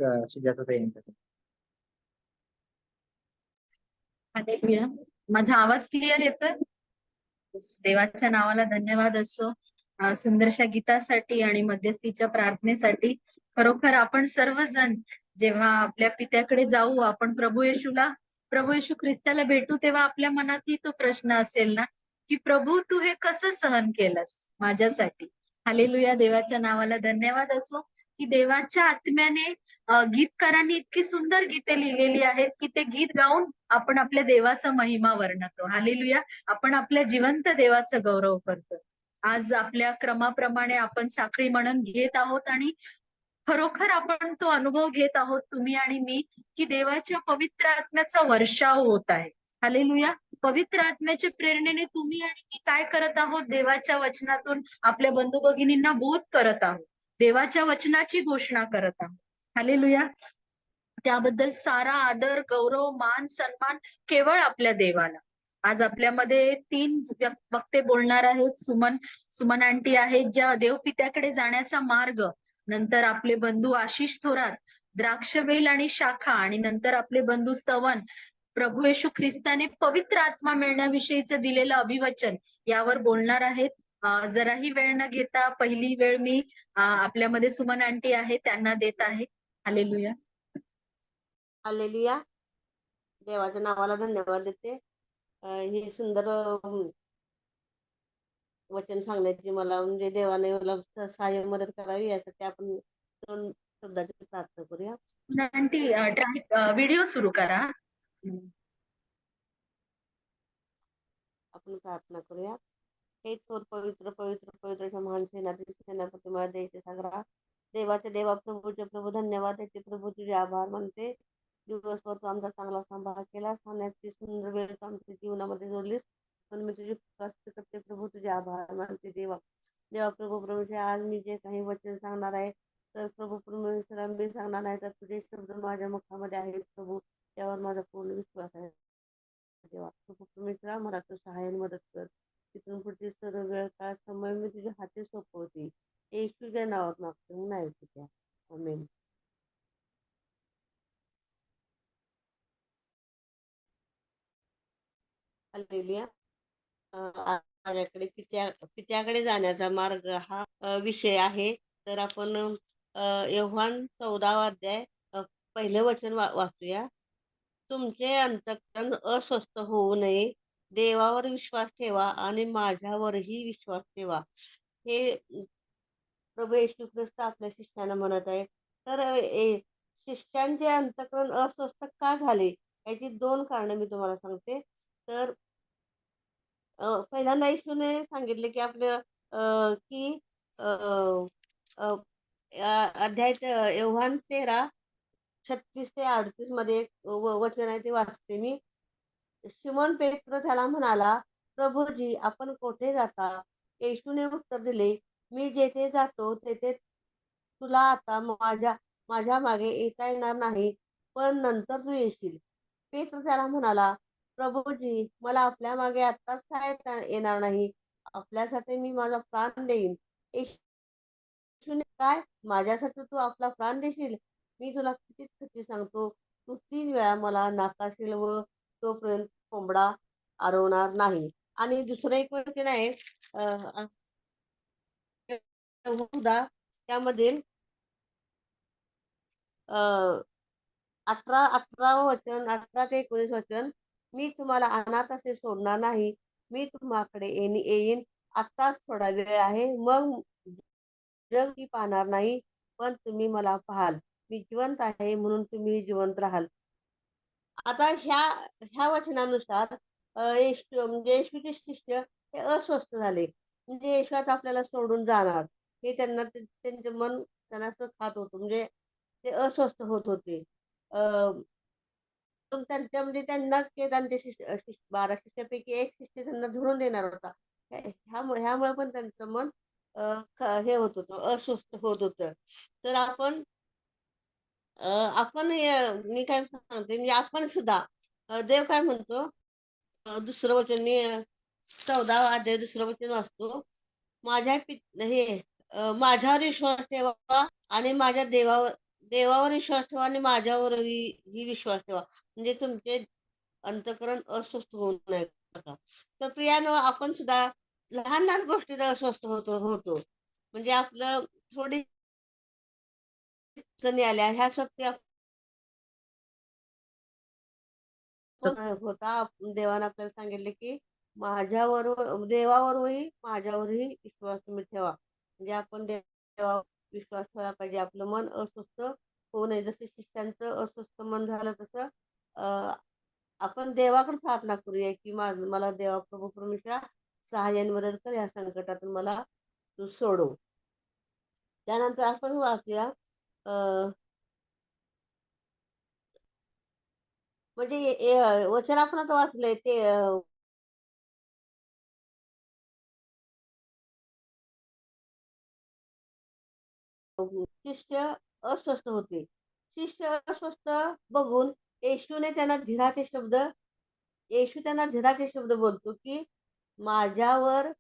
सुजाता यांच्याकडे. हालेलुया. माझा आवाज क्लिअर येतोय? देवाच्या नावाला धन्यवाद असो सुंदरशा गीतासाठी आणि मध्यस्थीच्या प्रार्थनेसाठी. खरोखर आपण सर्वजण जेव्हा आपल्या पित्याकडे जाऊ, आपण प्रभू येशू ख्रिस्ताला भेटू, तेव्हा आपल्या मनातही तो प्रश्न असेल ना की प्रभू तू हे कसं सहन केलंस माझ्यासाठी. हालेलुया. देवाच्या नावाला धन्यवाद असो की देवाच्या आत्म्याने गीतकारांनी इतकी सुंदर गीते लिहिलेली आहेत की ते गीत गाऊन आपण आपल्या देवाचा महिमा वर्णवतो. हालेलुया. आपण आपल्या जिवंत देवाचा गौरव करतो. आज आपल्या क्रमाप्रमाणे आपण साखळी म्हणून घेत आहोत आणि खरोखर आपण तो अनुभव घेत आहोत, तुम्ही आणि मी, की देवाच्या पवित्र आत्म्याचा वर्षाव होत आहे. हालेलुया. पवित्र आत्म्याच्या प्रेरणेने तुम्ही आणि मी काय करत आहोत? देवाच्या वचनातून आपल्या बंधू भगिनींना बोध करत आहोत, देवाच्या वचनाची घोषणा करत आहोत. हालेलुया. त्याबद्दल सारा आदर, गौरव, मान, सन्मान केवळ आपल्या देवाला. आज आपल्यामध्ये 3 वक्ते बोलणार आहेत. सुमन आंटी आहेत, ज्या देवपित्याकडे जाण्याचा मार्ग, नंतर आपले बंधू आशिष थोरात, द्राक्षवेल आणि शाखा, आणि नंतर आपले बंधू स्तवन, प्रभू येशू ख्रिस्ताने पवित्र आत्मा मिळण्याविषयीचं दिलेलं अभिवचन यावर बोलणार आहेत. जराही वेळ न घेता पहिली वेळ मी आपल्यामध्ये सुमन आंटी आहे त्यांना देत आहे. हालेलुया. हालेलुया. देवाच्या नावाला धन्यवाद देते. हे सुंदर वचन सांगण्याची मला म्हणजे देवाने मला सहाय्य मदत करावी यासाठी आपण दोन शब्दाची प्रार्थना करूया. आंटी व्हिडिओ सुरू करा. आपण प्रार्थना करूया. हे थोर पवित्र पवित्र पवित्र महान सेनापती मला द्यायचे सागरा, देवाचे देवा, प्रभूचे प्रभू, धन्यवाद देते प्रभू, तुझे आभार मानते. दिवसभर तू आमचा चांगला सांभाळ केला, सोन्याची सुंदर वेळ तू आमच्या जीवनामध्ये जोडलीस, पण मी तुझी कष्ट करते प्रभू, तुझे आभार मानते. देवा प्रभू प्रभूचे आज मी जे काही वचन सांगणार आहे, तर प्रभू परमेश्वरा मी सांगणार आहे तर तुझे शब्द माझ्या मुखामध्ये आहेत प्रभू, त्यावर माझा पूर्ण विश्वास आहे. देवा प्रभू परमेश्वरा मला तू सहाय्य मदत कर. तिथून पुढची सर्व वेळ काळ समय मी तुझ्या हाती सोपवते. येशूच्या नावात मागतो, नाही तुझ्या. आमेन. हालेलुया. माझ्याकडे पित्याकडे जाण्याचा मार्ग हा विषय आहे. तर आपण योहान 14 अध्याय पहिलं वचन वाचूया. तुमचे अंतःकरण अस्वस्थ होऊ नये, देवावर विश्वास ठेवा आणि माझ्यावरही विश्वास ठेवा. हे प्रभू येशू ख्रिस्त आपल्या शिष्यानं म्हणत आहे. तर शिष्यांचे अंतःकरण अस्वस्थ का झाले याची 2 कारणं मी तुम्हाला सांगते. तर पहिल्यांदा येशूने सांगितले की आपल्या की अध्याय योहान 13:36 ते 38 मध्ये वचन आहे, ते वाचते मी. शिमोन पेत्र त्याला म्हणाला, प्रभूजी आपण कोठे जाता? येशूने उत्तर दिले, मी जेथे जातो तेथे तुला आता माझ्या मागे येता येणार नाही, पण नंतर तू येशील. पेत्र त्याला म्हणाला, प्रभूजी मला आपल्या मागे आत्ताच काय येणार नाही, आपल्यासाठी मी माझा प्राण देईन. येशूने, काय माझ्यासाठी तू आपला प्राण देशील? मी तुला किती सांगतो, तू 3 वेळा मला नाकारशील व तोपर्यंत कोंबडा आरवणार नाही. आणि दुसरं एक वचन आहे त्यामध्ये 18 वचन, 18 ते 19 वचन, मी तुम्हाला अनाथ असे सोडणार नाही, मी तुम्हाकडे येईन. आत्ताच थोडा वेळ आहे, मग जग मी पाहणार नाही, पण तुम्ही मला पाहाल. मी जिवंत आहे म्हणून तुम्ही जिवंत राहाल. आता ह्या वचनानुसार म्हणजे येशूचे शिष्य हे अस्वस्थ झाले, म्हणजे येशू आता आपल्याला सोडून जाणार हे त्यांचे मन त्यांना खात होतं, म्हणजे ते अस्वस्थ होत होते. त्यांच्या म्हणजे त्यांनाच त्यांचे 12 शिष्यापैकी एक शिष्य त्यांना धरून देणार होता. ह्यामुळे पण त्यांचं मन हे होत होतं, अस्वस्थ होत होतं. तर आपण मी काय सांगते, म्हणजे आपण सुद्धा देव काय म्हणतो, दुसरं वचन मी 14 अध्याय 2रं वचन वाचतो, माझ्यावर विश्वास ठेवा आणि माझ्या देवावर विश्वास ठेवा आणि माझ्यावरही ही विश्वास ठेवा, म्हणजे तुमचे अंतःकरण अस्वस्थ होऊ नये बघा. तर प्रियानो, आपण सुद्धा लहान लहान गोष्टीत अस्वस्थ होतो म्हणजे आपलं थोडी अडचणी आल्या ह्या सत्य होता. देवानं आपल्याला सांगितले की माझ्यावर देवावरही माझ्यावरही विश्वास तुम्ही ठेवा, म्हणजे आपण देवावर विश्वास ठेवला पाहिजे. आपलं मन अस्वस्थ होऊ नये. जसं शिष्यांचं अस्वस्थ मन झालं तसं अं, आपण देवाकडे प्रार्थना करूया की मला देवा प्रभू परमेश्वरा सहाय्याने मदत कर, या संकटातून मला तू सोडव. त्यानंतर आपण वाचूया म्हणजे वचन आपण आता वाचलंय ते शिष्य अस्वस्थ होते. शिष्य अस्वस्थ बघून येशूने त्यांना धीराचे शब्द येशू त्यांना धीराचे शब्द बोलतो की माझ्यावर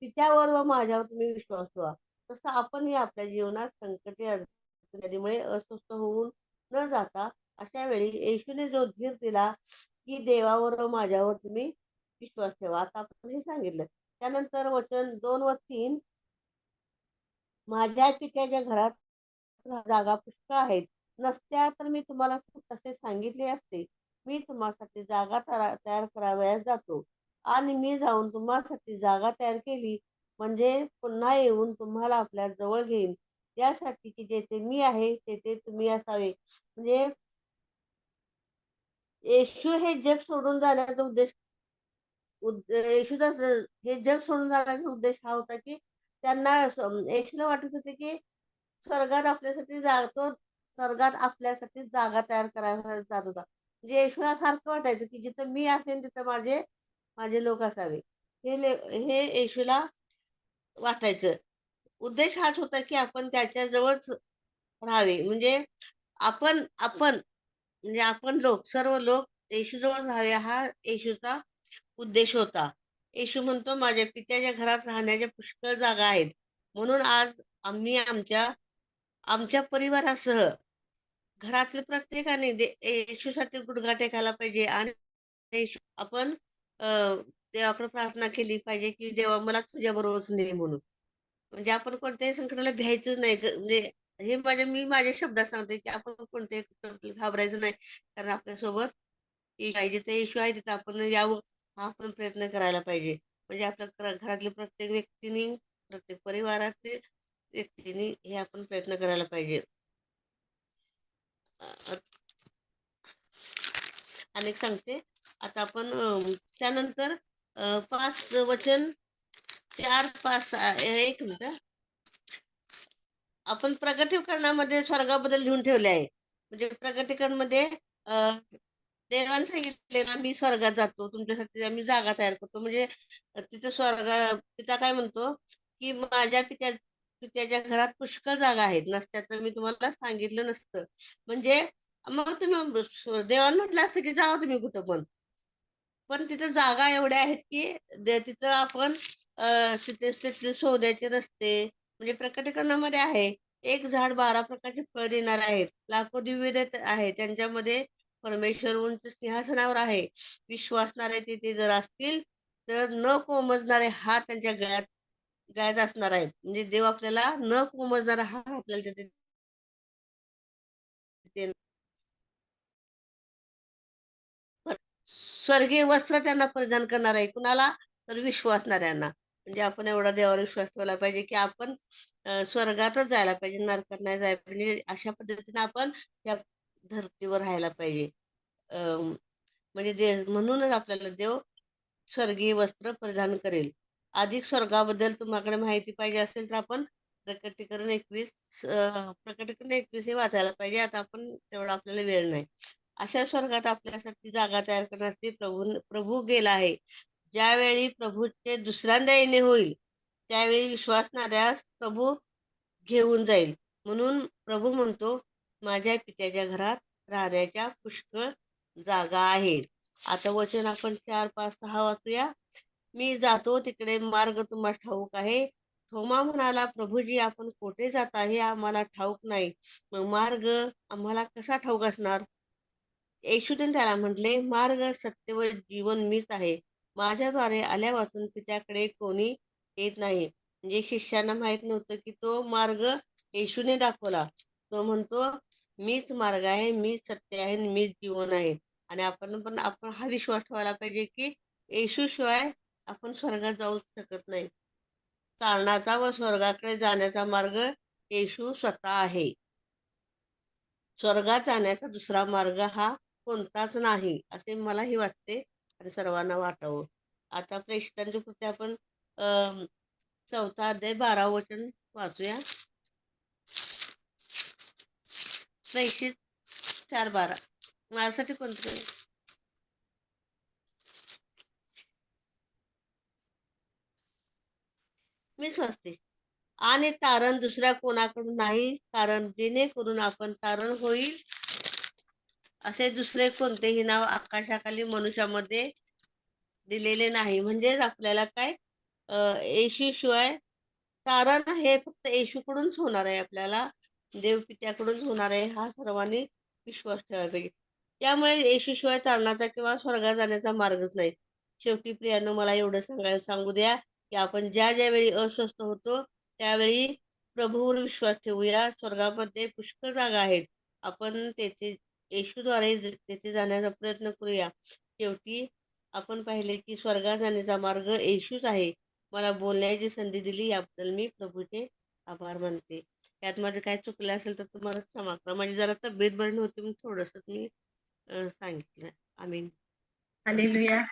पित्यावर व माझ्यावर तुम्ही विश्वास ठेवा. तसं आपणही आपल्या जीवनात संकटे अडचणीमुळे अस्वस्थ होऊन न जाता अशा वेळी येशूने जो धीर दिला की देवावर व माझ्यावर तुम्ही विश्वास ठेवा. आता आपण हे सांगितलं. त्यानंतर वचन 2 व 3, माझ्या पित्याच्या घरात जागा पुष्कळ आहेत. नसत्या तर मी तुम्हाला तसे सांगितले असते. मी तुम्हासाठी जागा तयार करावयास जातो आणि मी जाऊन तुम्हासाठी जागा तयार केली म्हणजे पुन्हा येऊन तुम्हाला आपल्या जवळ घेईन, यासाठी की जेथे मी आहे तेथे तुम्ही असावे. म्हणजे येशू हे जग सोडून जाण्याचा येशूचा हे जग सोडून जाण्याचा उद्देश हा होता की त्यांना येशूला वाटत होते की स्वर्गात आपल्यासाठी जातो स्वर्गात आपल्यासाठी जागा तयार करायला जात होता. म्हणजे येशूला सारखं वाटायचं की जिथं मी असेन तिथं माझे माझे लोक असावे. हे येशूला वाटायचं. उद्देश हाच होता की आपण त्याच्या जवळच राहावे. म्हणजे आपण आपण म्हणजे आपण लोक सर्व लोक येशूजवळ राहावे, हा येशूचा उद्देश होता. येशू म्हणतो माझ्या पित्याच्या घरात राहण्याच्या पुष्कळ जागा आहेत, म्हणून आज आम्ही आमच्या आमच्या परिवारासह घरातील प्रत्येकाने येशूसाठी गुडघा टेकायला पाहिजे आणि आपण देवाकडे प्रार्थना केली पाहिजे की देवा मला तुझ्या बरोबरच ने म्हणून. म्हणजे आपण कोणत्याही संकटाला भ्यायचं नाही. म्हणजे हे मी माझ्या शब्दात सांगते की आपण कोणत्याही संकटाला घाबरायचं नाही, कारण आपल्यासोबत येशू आहे. जिथे येशू आहे तिथे आपण यावं हा आपण प्रयत्न करायला पाहिजे. म्हणजे आपल्या घरातल्या प्रत्येक व्यक्तीने प्रत्येक परिवारातील व्यक्तीने हे आपण प्रयत्न करायला पाहिजे. अनेक सांगते आता आपण त्यानंतर 5 वचन 4, 5 एक मिनिट. आपण प्रगटीकरणामध्ये स्वर्गाबद्दल लिहून ठेवले आहे. म्हणजे प्रगटीकरणमध्ये देवाने सांगितले ना, मी स्वर्गात जातो तुमच्यासाठी, आम्ही जागा तयार करतो. म्हणजे तिथे पिता काय म्हणतो की माझ्या पित्याच्या घरात पुष्कळ जागा आहेत, नसत्या तर मी तुम्हाला सांगितलं नसतं. म्हणजे मग तुम्ही देवाने म्हटलं असतं की जावा तुम्ही कुठं पण तिथं जागा एवढ्या आहेत की तिथं आपण तिथे तिथले सोन्याचे रस्ते, म्हणजे प्रकटीकरणामध्ये आहे. एक झाड 12 प्रकारचे फळ देणार आहेत, लाखो दिव्य आहे त्यांच्यामध्ये परमेश्वर उंच सिंहासनावर आहे. विश्वासणारे तिथे जर असतील तर न कोमजणारे हात त्यांच्या गळ्यात गळ्यात असणार आहेत. म्हणजे देव आपल्याला न कोमजणारा हात आपल्याला तिथे तिथे स्वर्गीय वस्त्र त्यांना परिधान करणार आहे. कुणाला? तर विश्वासणाऱ्यांना. म्हणजे आपण एवढा देवावर विश्वास ठेवला पाहिजे की आपण स्वर्गातच जायला पाहिजे, नरकात नाही जायला पाहिजे. म्हणजे अशा पद्धतीने आपण या धर्तीवर राहायला पाहिजे. अं, म्हणजे म्हणूनच आपल्याला देव स्वर्गीय वस्त्र परिधान करेल. अधिक स्वर्गाबद्दल तुम्हाकडे माहिती पाहिजे असेल तर आपण प्रकटीकरण 21 हे वाचायला पाहिजे. आता आपण तेवढा आपल्याला वेळ नाही. अशा स्वर्गात आपल्यासाठी जागा तयार करण्यासाठी प्रभू गेला आहे. ज्यावेळी प्रभूचे दुसऱ्यांदा येणे होईल त्यावेळी विश्वासणाऱ्यास प्रभू घेऊन जाईल. म्हणून प्रभू म्हणतो माझ्या पित्याच्या घरात राहण्याच्या पुष्कळ जागा आहेत. आता वचन आपण 4, 5, 6 वाचूया. मी जातो तिकडे मार्ग तुम्हाला ठाऊक आहे. थोमा म्हणाला, प्रभूजी आपण कोठे जाता हे आम्हाला ठाऊक नाही, मग मार्ग आम्हाला कसा ठाऊक असणार? येशूने त्याला म्हटले, मार्ग सत्य व जीवन मीच आहे. माझ्याद्वारे आल्यापासून पित्याकडे कोणी येत नाही. म्हणजे शिष्यांना माहित नव्हतं की तो मार्ग येशूने दाखवला. तो म्हणतो, मीच मार्ग आहे, मीच सत्य आहे आणि मीच जीवन आहे. आणि आपण हा विश्वास ठेवायला पाहिजे की येशू शिवाय आपण स्वर्गात जाऊ शकत नाही. चालण्याचा व स्वर्गाकडे जाण्याचा मार्ग येशू स्वतः आहे. स्वर्गात जाण्याचा दुसरा मार्ग हा कोणताच नाही, असे मलाही वाटते आणि सर्वांना वाटावं. आता प्रेषितांची कृती आपण 4 अध्याय 12 वचन वाचूया. प्रेषित 4:12 माझ्यासाठी कोणतं? मीच वाचते. आणि तारण दुसऱ्या कोणाकडून नाही, कारण जेणेकरून आपण तारण होईल असे दुसरे कोणतेही नाव आकाशाखाली मनुष्यामध्ये दिलेले नाही. म्हणजेच आपल्याला काय येशू शिवाय तारण हे फक्त येशूकडूनच होणार आहे. आपल्याला देवपित्याकडूनच होणार आहे, हा सर्वांनी विश्वास ठेवायला पाहिजे. त्यामुळे येशूशिवाय तारणाचा किंवा स्वर्गात जाण्याचा मार्गच नाही. शेवटी प्रियानो, मला एवढं सांगू द्या की आपण ज्या वेळी अस्वस्थ होतो त्यावेळी प्रभूवर विश्वास ठेवूया. स्वर्गामध्ये पुष्कळ जागा आहेत. आपण तेथे येशूद्वारे तेथे जाण्याचा प्रयत्न करूया. शेवटी आपण पाहिले की स्वर्गात जाण्याचा मार्ग येशूच आहे. मला बोलण्याची संधी दिली याबद्दल मी प्रभूचे आभार मानते. यात माझं काय चुकलं असेल तर तुम्हाला क्षमा करा. माझी जरा तब्येत बरी नव्हती, म्हणून थोडंसं मी सांगितलं. आमीन. हालेलुया.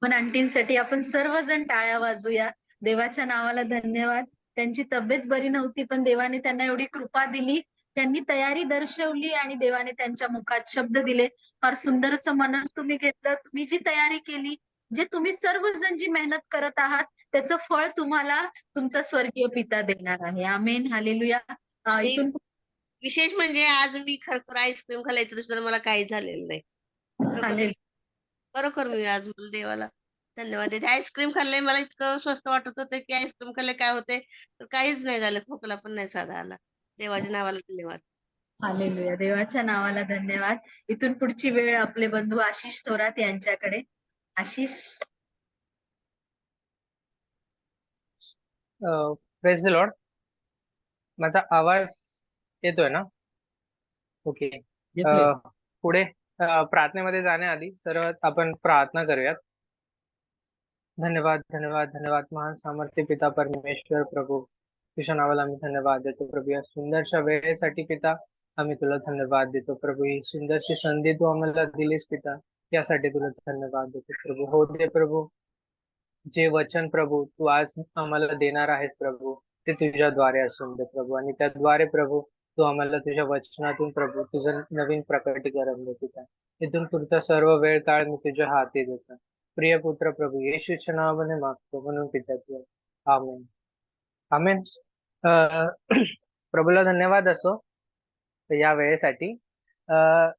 पण आंटींसाठी आपण सर्वजण टाळ्या वाजूया. देवाच्या नावाला धन्यवाद. त्यांची तब्येत बरी नव्हती, पण देवाने त्यांना एवढी कृपा दिली, त्यांनी तयारी दर्शवली आणि देवाने त्यांच्या मुखात शब्द दिले. फार सुंदर असं मनन तुम्ही घेतलं. तुम्ही जी तयारी केली, जे तुम्ही सर्वजण जी मेहनत करत आहात, त्याचं फळ तुम्हाला तुमचा स्वर्गीय पिता देणार आहे. आमेन. हालेलुया. आणि इथून विशेष म्हणजे आज मी खरोखर आईस्क्रीम खाल्लं तर मला काही झालेलं नाही. खरोखर खरोखर मी आज मला देवाला धन्यवाद देते. आईस्क्रीम खाल्ले, मला इतकं स्वस्त वाटत होतं की आईस्क्रीम खाल्ले काय होते, तर काहीच नाही झालं. खोकला पण नाही साधा आला. देवाच्या नावाला धन्यवाद. हालेलुया. देवाच्या नावाला धन्यवाद. इथून पुढची वेळ आपले बंधू आशिष थोरात यांच्याकडे. आशिष. Praise the Lord. माझा आवाज येतोय ना? ओके. पुढे प्रार्थनेमध्ये जाण्याआधी सर्वात आपण प्रार्थना करूयात. धन्यवाद धन्यवाद धन्यवाद महान सामर्थ्य पिता परमेश्वर प्रभू, तुझ्या नावाला आम्ही धन्यवाद देतो प्रभू. या सुंदरशा वेळेसाठी पिता आम्ही तुला धन्यवाद देतो प्रभू. ही सुंदरशी संधी तू आम्हाला दिलीस पिता, यासाठी तुला धन्यवाद देतो प्रभू. हो दे प्रभू, जे वचन प्रभू तू आज आम्हाला देणार आहेस प्रभू, ते तुझ्याद्वारे असून दे प्रभू. आणि त्याद्वारे प्रभू तू आम्हाला तुझ्या वचनातून प्रभू तुझं नवीन प्रकटीकरण दे पिता. इथून पुढचा सर्व वेळ काळ मी तुझ्या हाती देतो. प्रिय पुत्र प्रभू येशूच्या नावाने मागतो म्हणून पिता तू. आमेन आमेन. प्रभूला धन्यवाद असो या वेळेसाठी.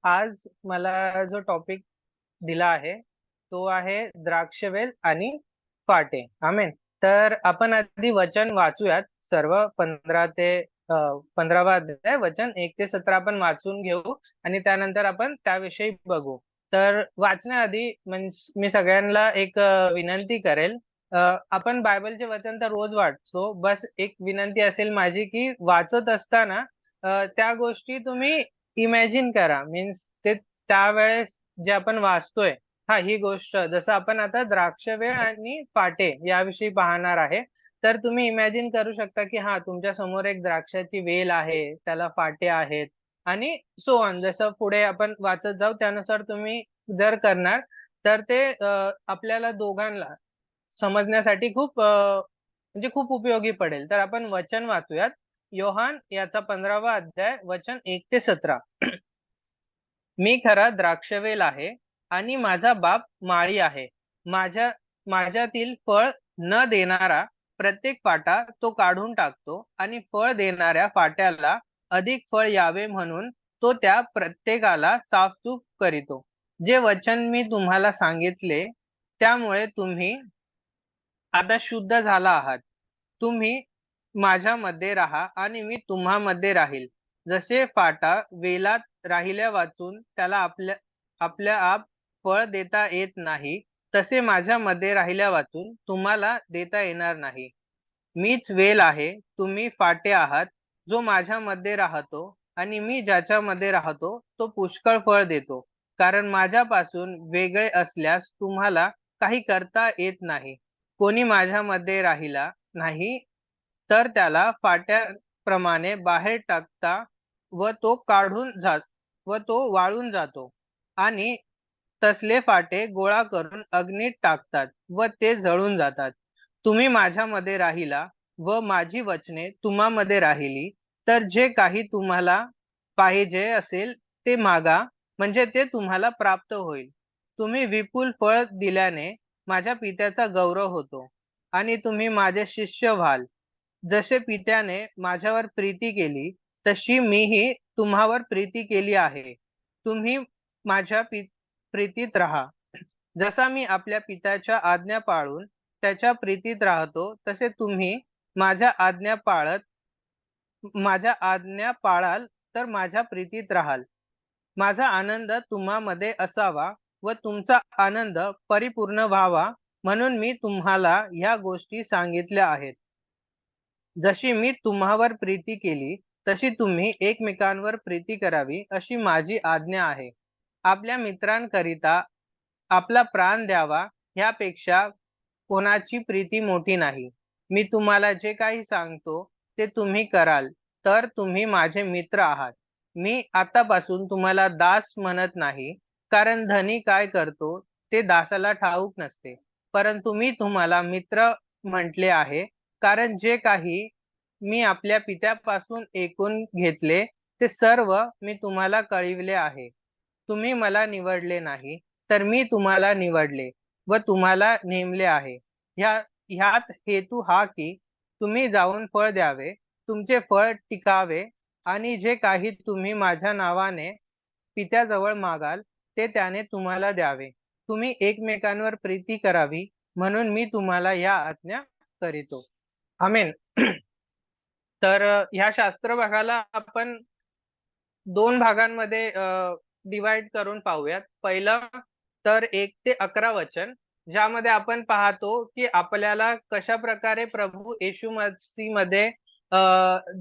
आज मला जो टॉपिक दिला आहे तो आहे द्राक्षवेल आणि फाटे. आमेन. तर आपण आधी वचन वाचूयात. सर्व 15वा अध्याय वचन 1 ते 17 आपण वाचून घेऊ आणि त्यानंतर आपण त्याविषयी बघू. तर वाचण्याआधी मी सगळ्यांना एक विनंती करेल. आपण बायबलचे वचन तर रोज वाचतो, बस एक विनंती असेल माझी की वाचत असताना त्या गोष्टी तुम्ही इमॅजिन करा. मीन्स ते त्यावेळेस जे आपण वाचतोय, ही गोष्ट जसं आपण आता द्राक्षवेल आणि फाटे याविषयी पाहणार आहे, तर तुम्ही इमॅजिन करू शकता की तुमच्या समोर एक द्राक्षाची वेल आहे, त्याला फाटे आहेत आणि सो ऑन. जसं पुढे आपण वाचत जाऊ त्यानुसार तुम्ही जर करणार तर ते आपल्याला दोघांना समजण्यासाठी खूप म्हणजे खूप उपयोगी पडेल. तर आपण वचन वाचूयात. योहान याचा 15वा अध्याय वचन 1 ते 17. मी खरा द्राक्षवेल आहे आणि माझा बाप माळी आहे. माझ्यातील फळ न देणारा प्रत्येक फाटा तो काढून टाकतो आणि फळ देणाऱ्या फाट्याला अधिक फळ यावे म्हणून तो त्या प्रत्येकाला साफसूफ करीतो. जे वचन मी तुम्हाला सांगितले त्यामुळे तुम्ही आता शुद्ध झाला आहात. तुम्ही माझ्यामध्ये राहा आणि मी तुम्हामध्ये राहील. जसे फाटा वेलात राहिल्या वाचून त्याला आपल्या आप फळ देता येत नाही, तसे माझ्यामध्ये राहिल्या वाचून तुम्हाला देता येणार नाही. मीच वेल आहे, तुम्ही फाटे आहात. जो माझ्यामध्ये राहतो आणि मी ज्याच्यामध्ये राहतो तो पुष्कळ फळ देतो. कारण माझ्यापासून वेगळे असल्यास तुम्हाला काही करता येत नाही. कोणी माझ्यामध्ये राहिला नाही तर त्याला फाट्याप्रमाणे बाहेर टाकता व तो वाळून जातो आणि तसले फाटे गोळा करून अग्नीत टाकतात व ते जळून जातात. तुम्ही माझ्यामध्ये राहिला व माझी वचने तुम्हामध्ये राहिली, तर जे काही तुम्हाला पाहिजे असेल ते मागा, म्हणजे ते तुम्हाला प्राप्त होईल. तुम्ही विपुल फळ दिल्याने माझ्या पित्याचा गौरव होतो आणि तुम्ही माझे शिष्य व्हाल. जसे पित्याने माझ्यावर प्रीती केली, तशी मीही तुम्हावर प्रीती केली आहे. तुम्ही माझ्या प्रीतीत राहा. जसा मी आपल्या पित्याच्या आज्ञा पाळून त्याच्या प्रीतीत राहतो, तसे तुम्ही माझ्या आज्ञा पाळत माझ्या आज्ञा पाळाल तर माझ्या प्रीतीत राहाल. माझा आनंद तुम्हामध्ये असावा व तुमचा आनंद परिपूर्ण व्हावा, म्हणून मी तुम्हाला ह्या गोष्टी सांगितल्या आहेत. जशी मी तुम्हावर प्रीती केली, तशी तुम्ही एकमेकांवर प्रीती करावी, अशी माझी आज्ञा आहे. आपल्या मित्रांकरिता आपला प्राण द्यावा, ह्यापेक्षा कोणाची प्रीती मोठी नाही. मी तुम्हाला जे काही सांगतो ते तुम्ही कराल, तर तुम्ही माझे मित्र आहात. मी आतापासून तुम्हाला दास म्हणत नाही, कारण धनी काय करतो ते दासाला ठाऊक नसते. परंतु मी तुम्हाला मित्र म्हटले आहे, कारण जे काही मी आपल्या पित्यापासून ऐकून घेतले ते सर्व मी तुम्हाला कळविले आहे. तुम्ही मला निवडले नाही, तर मी तुम्हाला निवडले व तुम्हाला नेमले आहे. ह्यात हेतू हा की तुम्ही जाऊन फळ द्यावे, तुमचे फळ टिकावे आणि जे काही तुम्ही माझ्या नावाने पित्याजवळ मागाल ते त्याने तुम्हाला द्यावे. तुम्ही एकमेकांवर प्रीती करावी, म्हणून मी तुम्हाला या आज्ञा करीतो. आमेन. तर ह्या शास्त्र भागाला आपण 2 भागांमध्ये डिवाइड करून पाहूयात. पहिलं तर 1 ते 11 वचन, ज्यामध्ये आपण पाहतो की आपल्याला कशा प्रकारे प्रभू येशू मसीहमध्ये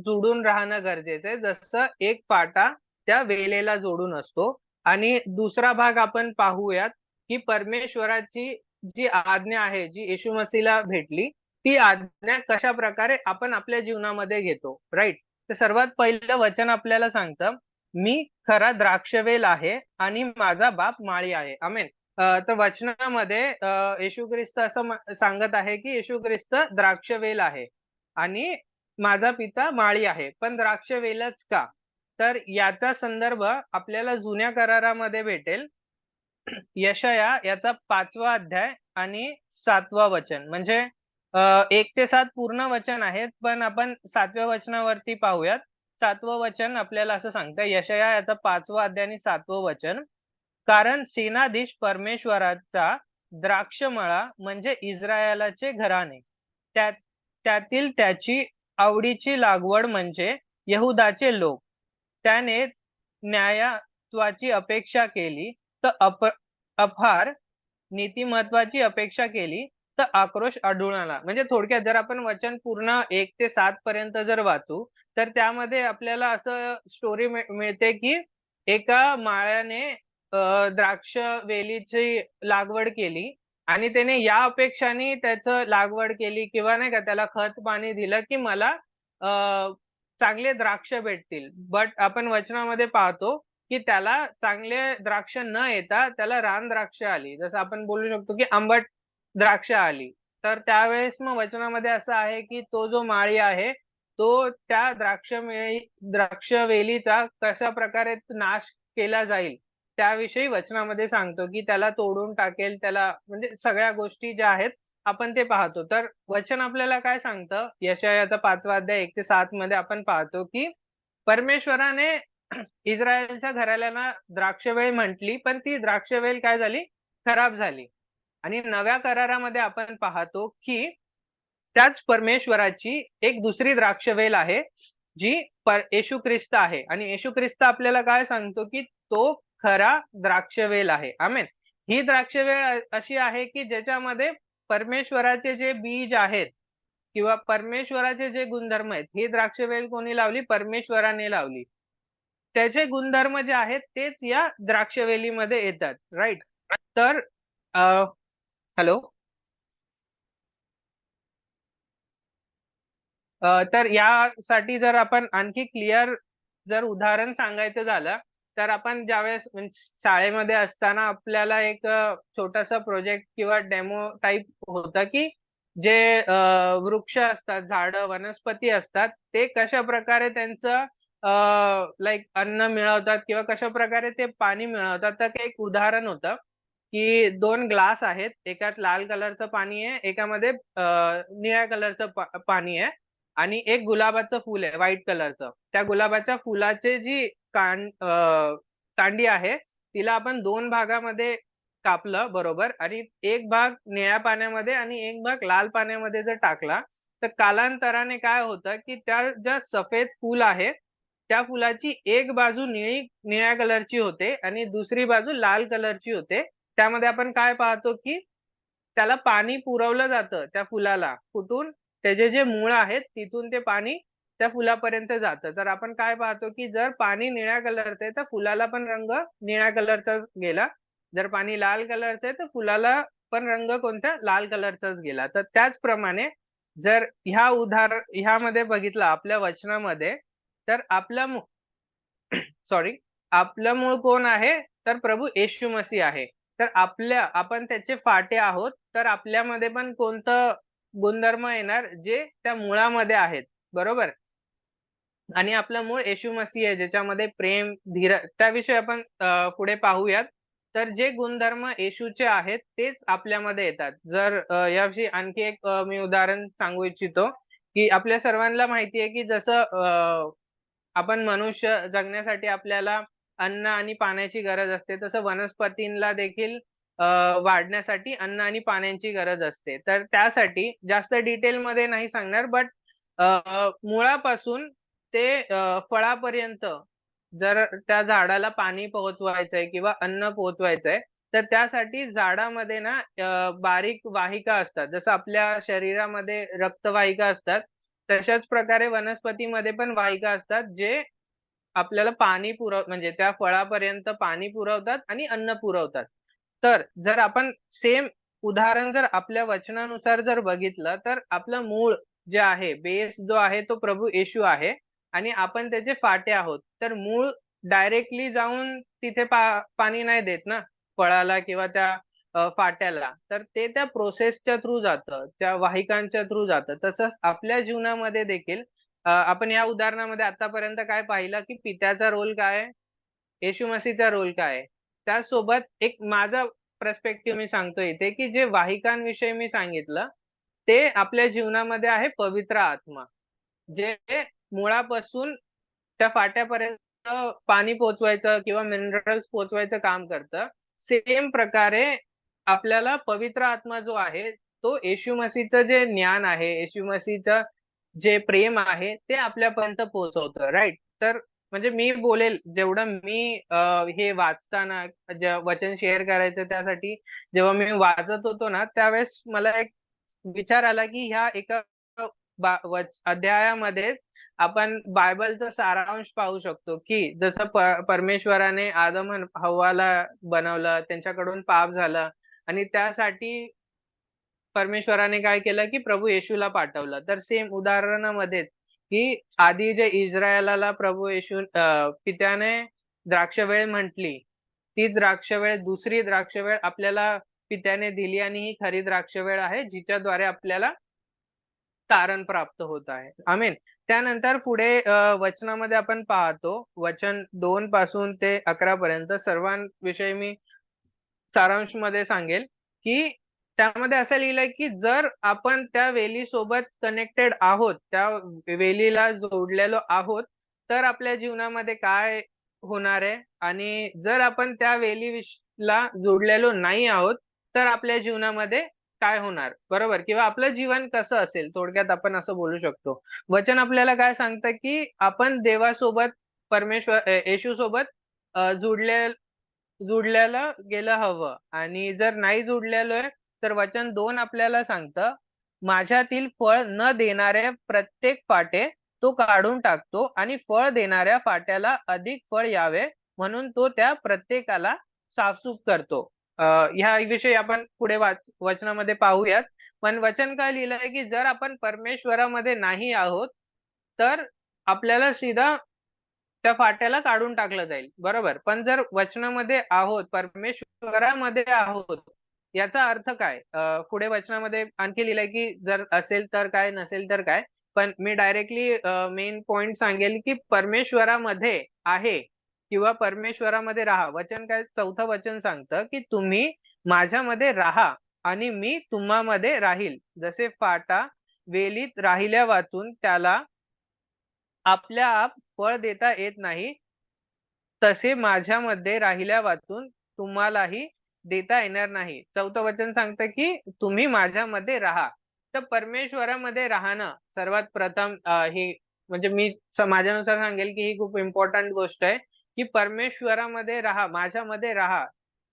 जोडून राहणं गरजेचं आहे. जसं एक पाटा त्या वेलेला जोडून असतो. आणि दुसरा भाग आपण पाहूयात की परमेश्वराची जी आज्ञा आहे, जी येशू मसीहला भेटली, ती आज्ञा कशा प्रकारे आपण आपल्या जीवनामध्ये घेतो, राइट? तर सर्वात पहिलं वचन आपल्याला सांगतं, मी खरा द्राक्षवेल आहे आणि माझा बाप माळी आहे. आमेन. तर वचनामध्ये येशू ख्रिस्त असं सांगत आहे की येशू ख्रिस्त द्राक्षवेल आहे आणि माझा पिता माळी आहे. पण द्राक्षवेलच का? तर याचा संदर्भ आपल्याला जुन्या करारामध्ये भेटेल. यशाया याचा 5वा अध्याय आणि 7वा वचन, म्हणजे 1 ते 7 पूर्ण वचन आहेत, पण आपण 7व्या वचनावरती पाहूयात. 7वं वचन आपल्याला असं सांगतं, यशाया याचा 5वा अध्याय आणि 7वं वचन, कारण सेनाधीश परमेश्वराचा द्राक्षमळा म्हणजे इस्रायलाचे घराणे, त्यातील त्याची आवडीची लागवड म्हणजे यहुदाचे लोक. त्याने न्यायत्वाची अपेक्षा केली तर अपार नीतिमत्वाची अपेक्षा केली तर आक्रोश आढळून आला. म्हणजे थोडक्यात जर आपण वचन पूर्ण 1 ते 7 पर्यंत जर वाचू, तर त्यामध्ये आपल्याला असं स्टोरी मिळते की एका माळ्याने द्राक्ष वेलीची लागवड केली आणि त्याने या अपेक्षाने त्याचं लागवड केली किंवा नाही का त्याला खत पाणी दिलं की मला चांगले द्राक्ष भेटतील. बट आपण वचनामध्ये पाहतो की त्याला चांगले द्राक्ष न येता त्याला रान द्राक्ष आली. जसं आपण बोलू शकतो की आंबट द्राक्ष आली. तर त्यावेळेस मग वचनामध्ये असं आहे की तो जो माळी आहे, तो त्या द्राक्ष वेलीचा कशा प्रकारे नाश केला जाईल, त्याविषयी वचनामध्ये सांगतो की त्याला तोडून टाकेल, त्याला म्हणजे सगळ्या गोष्टी ज्या आहेत आपण ते पाहतो. तर वचन आपल्याला काय सांगतं, यशायाचा 5वा अध्याय 1 ते 7 मध्ये आपण पाहतो की परमेश्वराने इस्रायलच्या घराण्याला द्राक्षवेल म्हटली, पण ती द्राक्षवेल काय झाली? खराब झाली. आणि नव्या करारामध्ये आपण पाहतो की त्याच परमेश्वराची एक दुसरी द्राक्षवेल आहे जी येशू ख्रिस्त आहे. आणि येशू ख्रिस्त आपल्याला काय सांगतो की तो खरा द्राक्षवेल आहे. आमेन. ही द्राक्षवेल अशी आहे की ज्याच्यामध्ये परमेश्वराचे जे बीज आहेत किंवा परमेश्वराचे जे गुणधर्म आहेत, ही द्राक्षवेल कोणी लावली? परमेश्वराने लावली. त्याचे गुणधर्म जे आहेत तेच या द्राक्षवेलीमध्ये येतात. राईट. तर हॅलो. तर यासाठी जर आपण आणखी क्लिअर जर उदाहरण सांगायचं झालं, तर आपण ज्यावेळेस शाळेमध्ये असताना आपल्याला एक छोटासा प्रोजेक्ट किंवा डेमो टाइप होता की जे वृक्ष असतात, झाडं, वनस्पती असतात, ते कशा प्रकारे त्यांचं लाईक अन्न मिळवतात किंवा कशा प्रकारे ते पाणी मिळवतात. तर ते एक उदाहरण होतं की 2 ग्लास आहेत. एकात लाल कलरचं पाणी आहे, एकामध्ये निळ्या कलरचं पाणी आहे. आणि एक गुलाबाचं फुल आहे व्हाईट कलरचं. त्या गुलाबाच्या फुलाची जी कांडी आहे, तिला आपण 2 भागामध्ये कापलं, बरोबर. आणि एक भाग निळ्या पाण्यामध्ये आणि एक भाग लाल पाण्यामध्ये जर टाकला, तर कालांतराने काय होतं की त्या ज्या सफेद फूल आहे, त्या फुलाची एक बाजू निळ्या कलरची होते आणि दुसरी बाजू लाल कलरची होते. त्यामध्ये आपण काय पाहतो की त्याला पाणी पुरवलं जातं त्या फुलाला कुठून? त्याचे जे मूळ आहेत तिथून ते पाणी त्या फुलापर्यंत जातं. तर आपण काय पाहतो की जर पाणी निळ्या कलरचं आहे तर फुलाला पण रंग निळ्या कलरचाच गेला. जर पाणी लाल कलरचं आहे तर फुलाला पण रंग कोणता? लाल कलरचाच गेला. तर त्याचप्रमाणे जर ह्यामध्ये बघितलं आपल्या वचनामध्ये, तर सॉरी, आपलं मूळ कोण आहे? तर प्रभू येशू मसीह आहे. तर आपण त्याचे फाटे आहोत. तर आपल्यामध्ये पण कोणतं गुणधर्म येणार? जे त्या मुळामध्ये आहेत, बरोबर. आणि आपलं मूळ येशू मसीह आहे, ज्याच्यामध्ये प्रेम, त्याविषयी आपण पुढे पाहूयात. तर जे गुणधर्म येशूचे आहेत तेच आपल्यामध्ये येतात. जर याविषयी आणखी एक मी उदाहरण सांगू इच्छितो, की आपल्या सर्वांना माहिती आहे की जसं आपण मनुष्य जगण्यासाठी आपल्याला अन्न आणि पाण्याची गरज असते, तसं वनस्पतींना देखील वाढण्यासाठी अन्न आणि पाण्याची गरज असते. तर त्यासाठी जास्त डिटेलमध्ये नाही सांगणार, बट मुळापासून ते फळापर्यंत जर त्या झाडाला पाणी पोहोचवायचंय किंवा अन्न पोहोचवायचंय, तर त्यासाठी झाडामध्ये ना बारीक वाहिका असतात. जसं आपल्या शरीरामध्ये रक्तवाहिका असतात, तशाच प्रकारे वनस्पतीमध्ये पण वाहिका असतात, जे आपल्याला पाणी म्हणजे त्या फळापर्यंत पाणी पुरवतात आणि अन्न पुरवतात. तर जर आपण सेम उदाहरण जर आपल्या वचनानुसार जर बघितलं, तर आपलं मूळ जे आहे, बेस जो आहे तो प्रभू येशू आहे आणि आपण त्याचे फाटे आहोत. तर मूळ डायरेक्टली जाऊन तिथे पाणी नाही देत ना फळाला किंवा त्या फाट्याला. तर ते त्या प्रोसेसच्या थ्रू जातं, त्या वाहिकांच्या थ्रू जातं. तसंच आपल्या जीवनामध्ये देखील आपण या उदाहरणामध्ये आतापर्यंत काय पाहिलं, की पित्याचा रोल काय आहे? येशू मसीहचा रोल काय आहे? त्याचसोबत एक माझा पर्स्पेक्टिव्ह मी सांगतो इथे, की जे वाहिकांविषयी मी सांगितलं, ते आपल्या जीवनामध्ये आहे पवित्र आत्मा. जे मुळापासून त्या फाट्यापर्यंत पाणी पोहोचवायचं किंवा मिनरल्स पोहोचवायचं काम करतं. सेम प्रकारे आपल्याला पवित्र आत्मा जो आहे, तो येशू मसीहचं जे ज्ञान आहे, येशू मसीहचं जे प्रेम आहे, ते आपल्यापर्यंत पोहोचवतं. राइट? तर म्हणजे मी बोलेल जेवढं मी हे वाचताना वचन शेअर करायचं त्यासाठी जेव्हा मी वाचत होतो ना, त्यावेळेस मला एक विचार आला, की ह्या एका अध्यायामध्येच आपण बायबलचा सारांश पाहू शकतो, की जसं परमेश्वराने आदम आणि हव्वाला बनवलं, त्यांच्याकडून पाप झालं आणि त्यासाठी परमेश्वराने काय केलं, की प्रभू येशूला पाठवलं. तर सेम उदाहरणामध्येच, की आधी जे इस्रायलाला प्रभू पित्याने द्राक्षवेळ म्हटली, ती द्राक्षवेळ दुसरी द्राक्षवेळ आपल्याला पित्याने दिली आणि ही खरी द्राक्षवेळ आहे, जिच्याद्वारे आपल्याला तारण प्राप्त होत आहे. आमेन. त्यानंतर पुढे वचनामध्ये आपण पाहतो, वचन 2 पासून ते 11 पर्यंत सर्वांविषयी मी सारांशमध्ये सांगेल, की त्यामध्ये असं लिहिलंय, की जर आपण त्या वेलीसोबत कनेक्टेड आहोत, त्या वेलीला जोडलेलो आहोत, तर आपल्या जीवनामध्ये काय होणार आहे? आणि जर आपण त्या ला जोडलेलो नाही आहोत, तर आपल्या जीवनामध्ये काय होणार, बरोबर, किंवा आपलं जीवन कसं असेल, थोडक्यात आपण असं बोलू शकतो. वचन आपल्याला काय सांगतं की आपण देवासोबत, येशू सोबत जुडल्याला गेलं हवं, आणि जर नाही जुडलेलोय तर वचन 2 आपल्याला सांगतं, माझ्यातील फळ न देणाऱ्या प्रत्येक फाटे तो काढून टाकतो आणि फळ देणाऱ्या फाट्याला अधिक फळ यावे म्हणून तो त्या प्रत्येकाला साफसूफ करतो. ह्याविषयी आपण पुढे वचनामध्ये पाहूयात. पण वचन काय लिहिलंय की जर आपण परमेश्वरामध्ये नाही आहोत तर आपल्याला सीधा त्या फाट्याला काढून टाकलं जाईल, बरोबर. पण जर वचनामध्ये आहोत, परमेश्वरामध्ये आहोत, याचा अर्थ काय? पुढे वचनामध्ये आणखी लिहिलंय की जर असेल तर काय, नसेल तर काय. पण मी डायरेक्टली मेन पॉइंट सांगेल की परमेश्वरामध्ये आहे किंवा परमेश्वरामध्ये राहा. वचन काय, 4थं वचन सांगतं की तुम्ही माझ्यामध्ये राहा आणि मी तुम्हामध्ये राहील. जसे फाटा वेलीत राहिल्या वाचून त्याला आपल्या आप फळ देता येत नाही, तसे माझ्यामध्ये राहिल्या वाचून तुम्हालाही देता येणार नाही. 4थं वचन सांगतं की तुम्ही माझ्यामध्ये राहा. तर परमेश्वरामध्ये राहणं सर्वात प्रथम, ही म्हणजे मी माझ्यानुसार सांगेल की ही खूप इम्पॉर्टंट गोष्ट आहे की परमेश्वरामध्ये राहा, माझ्यामध्ये राहा.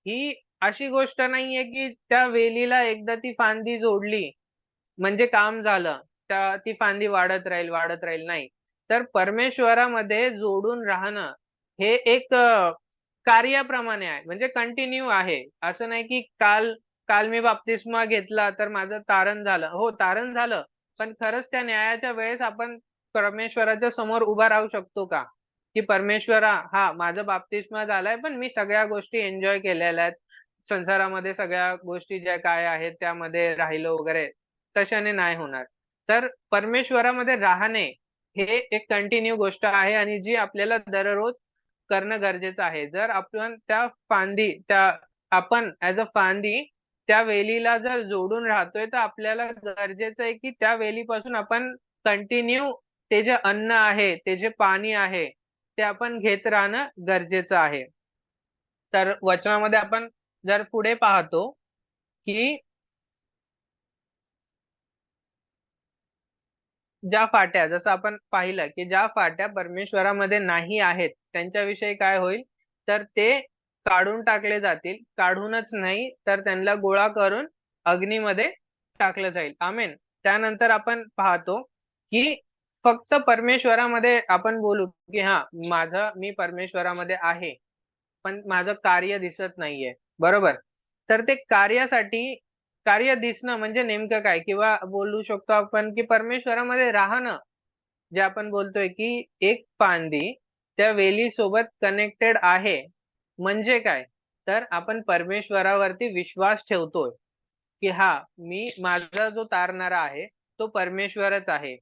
ही अशी गोष्ट नाहीये की त्या वेलीला एकदा ती फांदी जोडली म्हणजे काम झालं. ती फांदी वाढत राहील, वाढत राहील, नाही. तर परमेश्वरामध्ये जोडून राहणं हे एक कार्याप्रमाणे आहे, म्हणजे कंटिन्यू आहे. असं नाही की काल काल मी बप्तिस्मा घेतला तर माझं तारण झालं. हो, तारण झालं. पण खरंच त्या न्यायाच्या वेळेस आपण परमेश्वराच्या समोर उभा राहू शकतो का? की परमेश्वरा, हां, माझा बप्तिस्मा झालाय, पण मी सगळ्या गोष्टी एन्जॉय केलेल्या आहेत. संसारामध्ये सगळ्या गोष्टी ज्या काय आहेत त्यामध्ये राहिलो वगैरे. तशाने नाही होणार. तर परमेश्वरामध्ये राहणे हे एक कंटिन्यू गोष्ट आहे आणि जी आपल्याला दररोज करणं गरजेचं आहे. जर आपण आपण ॲज अ फांदी त्या वेलीला जर जोडून राहतोय, तर आपल्याला गरजेचं आहे की त्या वेलीपासून आपण कंटिन्यू ते जे अन्न आहे, ते जे पाणी आहे, ते आपण घेत राहणं गरजेचं आहे. तर वचनामध्ये आपण जर पुढे पाहतो, की ज्या फाट्या, जसं आपण पाहिलं, की ज्या फाट्या परमेश्वरामध्ये नाही आहेत, त्यांच्याविषयी काय होईल? तर ते काढून टाकले जातील. काढूनच नाही, तर त्यांना गोळा करून अग्नीमध्ये टाकलं जाईल. आमेन. त्यानंतर आपण पाहतो, की फक्त परमेश्वरामध्ये आपण बोलू, की मी परमेश्वरामध्ये आहे, पण माझं कार्य दिसत नाहीये. बरोबर? तर ते कार्य दिसणं म्हणजे नेमकं काय? किंवा बोलू शकतो आपण, की परमेश्वरामध्ये राहणं, जे आपण बोलतोय, की एक फांदी त्या वेलीसोबत कनेक्टेड आहे. म्हणजे काय? तर आपण परमेश्वरावरती विश्वास ठेवतोय, की माझा जो तारणारा आहे, तो परमेश्वरच आहे.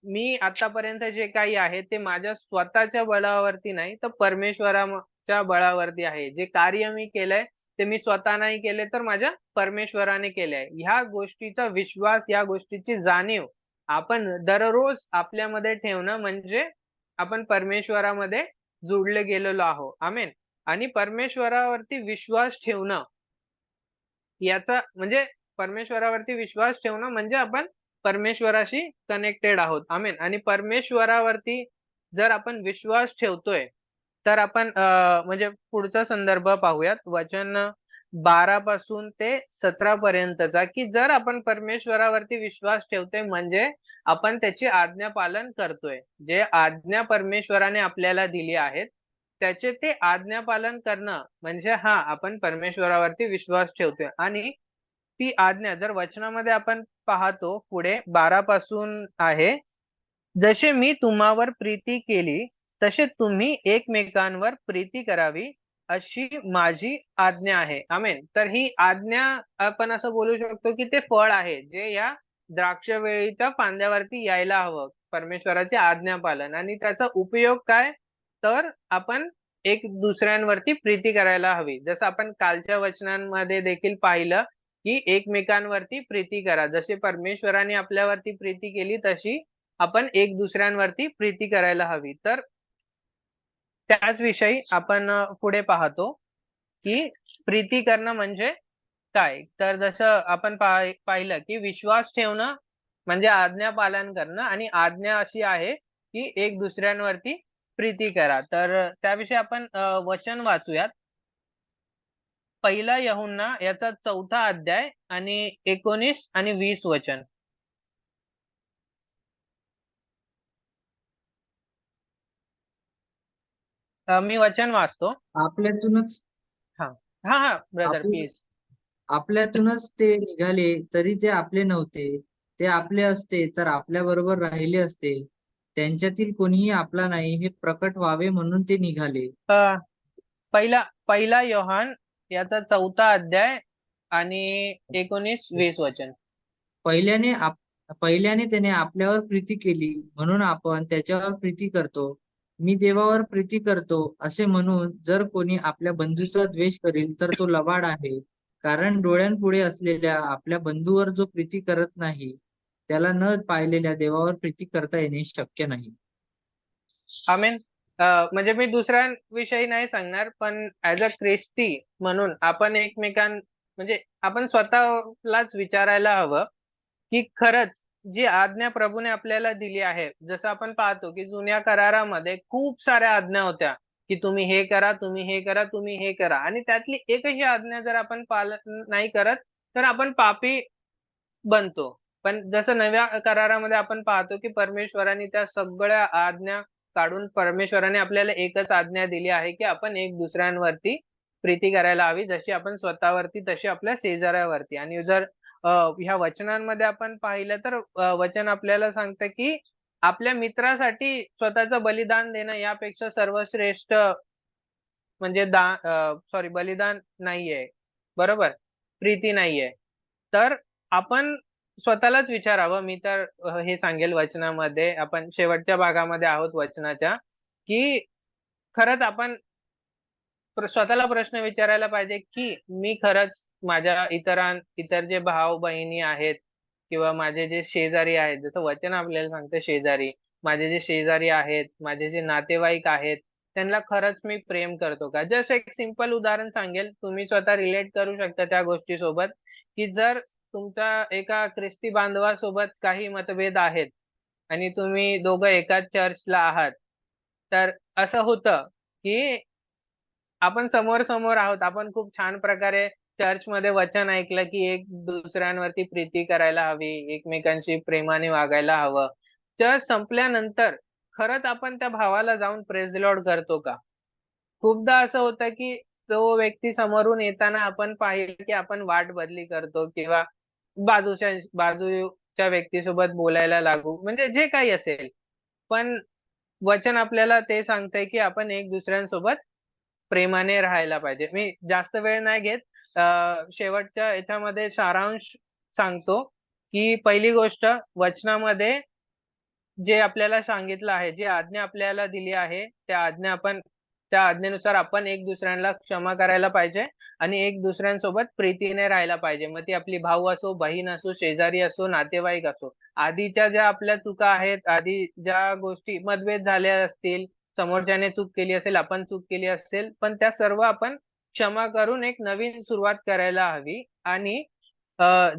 मी आतापर्यंत जे काही आहे, ते माझ्या स्वतःच्या बळावरती नाही, तर परमेश्वराच्या बळावरती आहे. जे कार्य मी केलंय, ते मी स्वतः नाही केले, तर माझ्या परमेश्वराने केलंय. ह्या गोष्टीचा विश्वास, या गोष्टीची जाणीव आपण दररोज आपल्यामध्ये ठेवणं म्हणजे आपण परमेश्वरामध्ये जोडले गेलेलो आहोत. आमेन. आणि परमेश्वरावरती विश्वास ठेवणं, याचा म्हणजे परमेश्वरावरती विश्वास ठेवणं म्हणजे आपण परमेश्वराशी कनेक्टेड आहोत. आमेन. आणि परमेश्वरावरती जर आपण विश्वास ठेवतोय, तर आपण म्हणजे पुढचा संदर्भ पाहूयात. वचन 12 पासून ते 17 पर्यंतचा, की जर आपण परमेश्वरावरती विश्वास ठेवतोय म्हणजे आपण त्याची आज्ञा पालन करतोय. जे आज्ञा परमेश्वराने आपल्याला दिली आहेत, त्याचे ते आज्ञा पालन करणं म्हणजे आपण परमेश्वरावरती विश्वास ठेवतोय. आणि ती आज्ञा जर वचनामध्ये आपण पाहतो, पुढे 12 पासून आहे, जसे मी तुम्हावर प्रीती केली तसे तुम्ही एकमेकांवर प्रीती करावी, अशी माझी आज्ञा आहे. आमेन. तर ही आज्ञा आपण असं बोलू शकतो, की ते फळ आहे, जे या द्राक्षवेळीच्या फांद्यावरती यायला हवं. परमेश्वराची आज्ञा पालन. आणि त्याचा उपयोग काय? तर आपण एक दुसऱ्यांवरती प्रीती करायला हवी. जसं आपण कालच्या वचनांमध्ये देखील पाहिलं, की एकमेकांवरती प्रीती करा. जशी परमेश्वराने आपल्यावरती प्रीती केली, तशी आपण एक दुसऱ्यांवरती प्रीती करायला हवी. तर त्याच विषयी आपण पुढे पाहतो, की प्रीती करणं म्हणजे काय तर जसं आपण पाहिलं की विश्वास ठेवणं म्हणजे आज्ञा पालन करणं, आणि आज्ञा अशी आहे की एक दुसऱ्यांवरती प्रीती करा. तर त्याविषयी आपण वचन वाचूयात. पहिला यूहन्ना याचा 4था अध्याय आणि 19 आणि 20 वचन. मी वचन वाचतो. आपल्यातूनच हा हा हा ब्रदर आपल्या प्लीज. आपल्यातूनच ते निघाले तरी ते आपले नव्हते. ते आपले असते तर आपल्या बरोबर राहिले असते. त्यांच्यातील कोणीही आपला नाही हे प्रकट व्हावे म्हणून ते निघाले. पहिला पहिला योहान याचा 4था अध्याय आणि 19-20 वचन. पहिल्याने त्याने आपल्यावर प्रीती केली म्हणून आपण त्याच्यावर प्रीती करतो. मी देवावर प्रीती करतो असे म्हणून जर कोणी आपल्या बंधूचा द्वेष करील तर तो लबाड आहे. कारण डोळ्यांपुढे असलेल्या आपल्या बंधूवर जो प्रीती करत नाही त्याला न पाहिलेल्या देवावर प्रीती करता येणे शक्य नाही. आमेन. म्हणजे मी दुसऱ्यांविषयी नाही सांगणार, पण ऍज अ ख्रिस्ती म्हणून आपण म्हणजे आपण स्वतःलाच विचारायला हवं की खरंच जी आज्ञा प्रभूने आपल्याला दिली आहे, जसं आपण पाहतो की जुन्या करारामध्ये खूप साऱ्या आज्ञा होत्या की तुम्ही हे करा, तुम्ही हे करा, तुम्ही हे करा, आणि त्यातली एकही आज्ञा जर आपण पालन नाही करत तर आपण पापी बनतो. पण जसं नव्या करारामध्ये आपण पाहतो की परमेश्वराने त्या सगळ्या आज्ञा काढून परमेश्वराने आपल्याला एकच आज्ञा दिली आहे की आपण एक दुसऱ्यांवरती प्रीती करायला हवी, जशी आपण स्वतःवरती तशी आपल्या शेजाऱ्यावरती. आणि जर ह्या वचनांमध्ये आपण पाहिलं तर वचन आपल्याला सांगतं की आपल्या मित्रासाठी स्वतःचं बलिदान देणं यापेक्षा सर्वश्रेष्ठ म्हणजे बलिदान नाहीये, बरोबर, प्रीती नाहीये. तर आपण स्वतःलाच विचारावं. मी तर हे सांगेल वचनामध्ये, आपण शेवटच्या भागामध्ये आहोत वचनाच्या, की खरंच आपण स्वतःला प्रश्न विचारायला पाहिजे की मी खरंच माझ्या इतर जे भाऊ बहिणी आहेत किंवा माझे जे शेजारी आहेत, जसं वचन आपल्याला सांगतं शेजारी, माझे जे शेजारी आहेत, माझे जे नातेवाईक आहेत, त्यांना खरंच मी प्रेम करतो का? जस्ट एक सिंपल उदाहरण सांगेल, तुम्ही स्वतः रिलेट करू शकता त्या गोष्टीसोबत, की जर तुमच्या एका ख्रिस्ती बांधवासोबत काही मतभेद आहेत आणि तुम्ही दोघं एकाच चर्चला आहात, तर असं होतं की आपण समोर-समोर आहोत. आपण खूप छान प्रकारे चर्चमध्ये वचन ऐकलं, की एक दुसऱ्यांवरती प्रीती करायला हवी, एकमेकांशी प्रेमाने वागायला हवं. चर्च संपल्यानंतर खरंच आपण त्या भावाला जाऊन प्रेज द लॉर्ड करतो का? खूपदा असं होतं, की तो व्यक्ती समोरून येताना आपण पाहिलं, की आपण वाट बदली करतो किंवा बाजूच्या व्यक्तीसोबत बोलायला लागू, म्हणजे जे काही असेल. पण वचन आपल्याला ते सांगतंय, की आपण एक दुसऱ्यांसोबत प्रेमाने राहायला पाहिजे. मी जास्त वेळ नाही घेत. शेवटच्या याच्यामध्ये सारांश सांगतो, की पहिली गोष्ट वचनामध्ये जे आपल्याला सांगितलं आहे, जी आज्ञा आपल्याला दिली आहे, त्या आज्ञेनुसार आपण एक दुसऱ्यांना क्षमा करायला पाहिजे आणि एक दुसऱ्यांसोबत प्रीतीने राहायला पाहिजे. मग ती आपली भाऊ असो, बहीण असो, शेजारी असो, नातेवाईक असो. आधीच्या ज्या आपल्या चुका आहेत, आधी ज्या गोष्टी मतभेद झाले असतील, समोरच्याने चूक केली असेल, आपण चूक केली असेल, पण त्या सर्व आपण क्षमा करून एक नवीन सुरुवात करायला हवी. आणि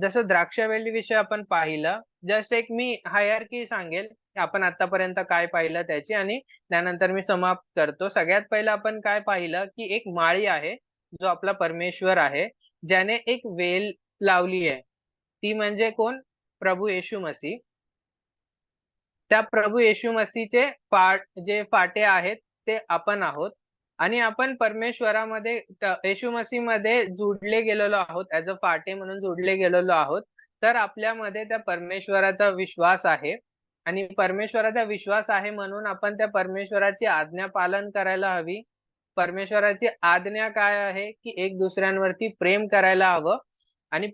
जसं द्राक्षावल्लीविषयी आपण पाहिलं, जस्ट एक मी हायरार्की सांगेल, की आपण आतापर्यंत काय पाहिलं त्याची, आणि त्यानंतर मी समाप्त करतो. सगळ्यात पहिलं आपण काय पाहिलं, की एक माळी आहे, जो आपला परमेश्वर आहे, ज्याने एक वेल लावली आहे. ती म्हणजे कोण? प्रभू येशू मसीह. त्या प्रभू येशू मसीहचे जे फाटे आहेत ते आपण आहोत, आणि आपण परमेश्वरामध्ये येशू मसीहमध्ये जुडले गेलेलो आहोत, ऍज अ फाटे म्हणून जुडले गेलेलो आहोत. तर आपल्यामध्ये त्या परमेश्वराचा विश्वास आहे, आणि परमेश्वराचा विश्वास आहे म्हणून आपण त्या परमेश्वराची आज्ञा पालन करायला हवी. परमेश्वराची आज्ञा काय आहे, की एक दुसऱ्यांवरती प्रेम करायला हवं, आणि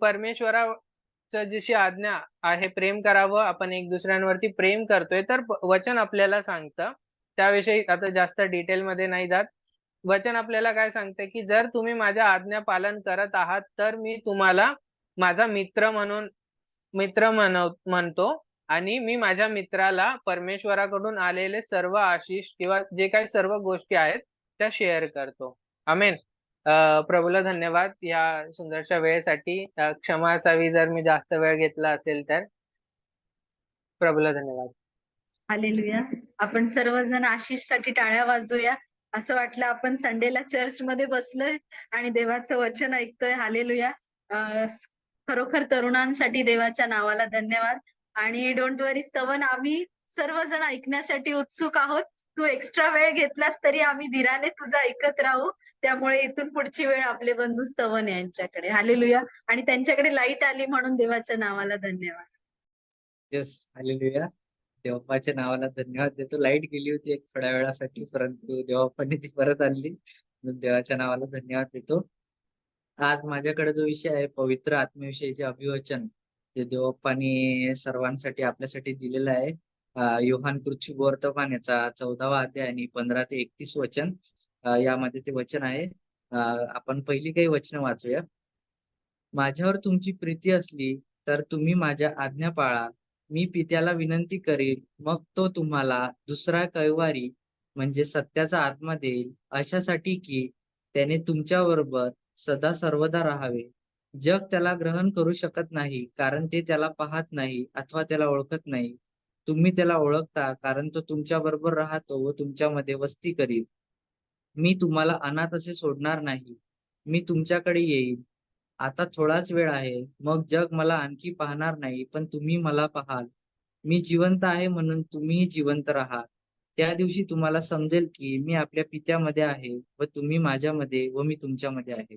जशी आज्ञा आहे प्रेम करावं, आपण एक दुसऱ्यांवरती प्रेम करतोय, तर वचन आपल्याला सांगतं. त्याविषयी आता जास्त डिटेलमध्ये नाही जात. वचन आपल्याला काय सांगतं, की जर तुम्ही माझ्या आज्ञा पालन करत आहात तर मी तुम्हाला माझा मित्र म्हणतो, आणि मी माझ्या मित्राला परमेश्वराकडून आलेले सर्व आशीष किंवा जे काही सर्व गोष्टी आहेत त्या शेअर करतो. आमेन. प्रभूला धन्यवाद या सुंदरशा वेळेसाठी. क्षमा असावी जर मी जास्त वेळ घेतला असेल तर. प्रभूला धन्यवाद. हालेलुया. आपण सर्वजण आशिषसाठी टाळ्या वाजवूया. असं वाटलं आपण संडेला चर्चमध्ये बसलोय आणि देवाचं वचन ऐकतोय. हालेलुया. खरोखर तरुणांसाठी देवाच्या नावाला धन्यवाद. आणि डोंट वरी स्तवन, आम्ही सर्वजण ऐकण्यासाठी उत्सुक आहोत. तू एक्स्ट्रा वेळ घेतलास तरी आम्ही धीराने तुझा ऐकत राहू. त्यामुळे इथून पुढची वेळ आपले बंधू स्तवन यांच्याकडे. हालेलुया. आणि त्यांच्याकडे लाईट आली म्हणून देवाच्या नावाला धन्यवाद. Yes, hallelujah. देवाच्या नावाला धन्यवाद देतो. लाईट गेली होती एक थोड्या वेळासाठी, परंतु देवापाने ती परत आणली, म्हणून देवाच्या नावाला धन्यवाद देतो. आज माझ्याकडे जो विषय आहे पवित्र आत्म्याविषयीचे अभिवचन, ते देवप्पाने सर्वांसाठी आपल्यासाठी दिलेलं आहे. योहान कृती वर्तमान याचा 14वा अध्याय आणि 15 ते 31 वचन, यामध्ये ते वचन आहे. आपण पहिली काही वचन वाचूया. माझ्यावर तुमची प्रीती असली तर तुम्ही माझ्या आज्ञा पाळा. मी पित्याला विनंती करील, मग तो तुम्हाला दुसरा कैवारी म्हणजे सत्याचा आत्मा देईल, अशासाठी की त्याने तुमच्याबरोबर सदा सर्वदा राहावे. जग त्याला ग्रहण करू शकत नाही, कारण ते त्याला पाहत नाही अथवा त्याला ओळखत नाही. तुम्ही त्याला ओळखता, कारण तो तुमच्या बरोबर राहतो व तुमच्यामध्ये वस्ती करील. मी तुम्हाला अनाथ असे सोडणार नाही. मी तुमच्याकडे येईल. आता थोडाच वेळ आहे, मग जग मला आणखी पाहणार नाही, पण तुम्ही मला पाहाल. मी जिवंत आहे म्हणून तुम्हीही जिवंत राहा. त्या दिवशी तुम्हाला समजेल की मी आपल्या पित्यामध्ये आहे व तुम्ही माझ्यामध्ये व मी तुमच्यामध्ये आहे.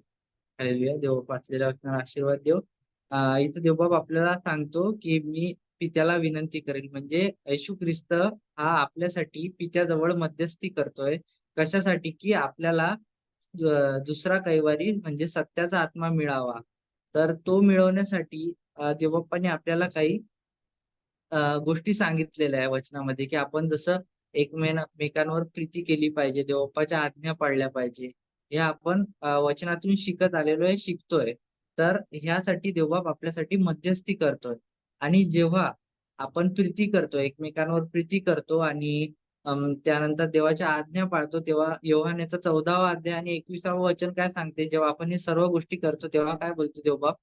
हालेलुया. देव वाचलेल्या वचनाला आशीर्वाद देव. इथं देवबाप आपल्याला सांगतो की मी पित्याला विनंती करेल, म्हणजे येशू ख्रिस्त हा आपल्यासाठी पित्याजवळ मध्यस्थी करतोय. कशासाठी? की आपल्याला दुसरा कैवारी म्हणजे सत्याचा आत्मा मिळावा. तर तो मिळवण्यासाठी देवबाप्पाने आपल्याला काही गोष्टी सांगितलेल्या आहे वचनामध्ये, की आपण जसं एकमेकांवर प्रीती केली पाहिजे, देवबाप्पाच्या आज्ञा पाळल्या पाहिजे. हे आपण वचनातून शिकत आलेलो आहे, शिकतोय. तर ह्यासाठी देवबाप आपल्यासाठी मध्यस्थी करतोय. आणि जेव्हा आपण प्रीती करतो, एकमेकांवर प्रीती करतो आणि त्यानंतर देवाच्या आज्ञा पाळतो, तेव्हा योहान याचा 14वा अध्याय आणि 21वा वचन काय सांगते, जेव्हा आपण हे सर्व गोष्टी करतो तेव्हा काय बोलतो देवबाप,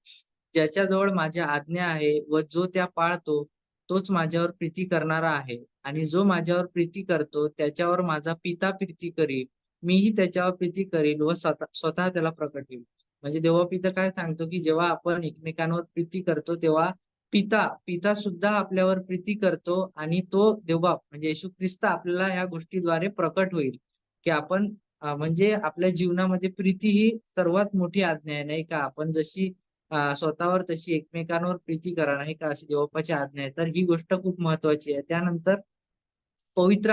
ज्याच्याजवळ माझ्या आज्ञा आहे व जो त्या पाळतो तोच माझ्यावर प्रीती करणारा आहे, आणि जो माझ्यावर प्रीती करतो त्याच्यावर माझा पिता प्रीती करील, मीही त्याच्यावर प्रीती करील व स्वतः त्याला प्रकट होईल. म्हणजे देवबाप इथं काय सांगतो, की जेव्हा आपण एकमेकांवर प्रीती करतो तेव्हा पिता सुद्धा आपल्यावर प्रीती करतो, आणि तो देवबाप म्हणजे येशू ख्रिस्त आपल्याला ह्या गोष्टीद्वारे प्रकट होईल, की आपण म्हणजे आपल्या जीवनामध्ये प्रीती ही सर्वात मोठी आज्ञा आहे, नाही का? आपण जशी स्वतःवर तशी एकमेकांवर प्रीती करा, नाही का? अशी देवबापाची आज्ञा आहे. तर ही गोष्ट खूप महत्वाची आहे. त्यानंतर पवित्र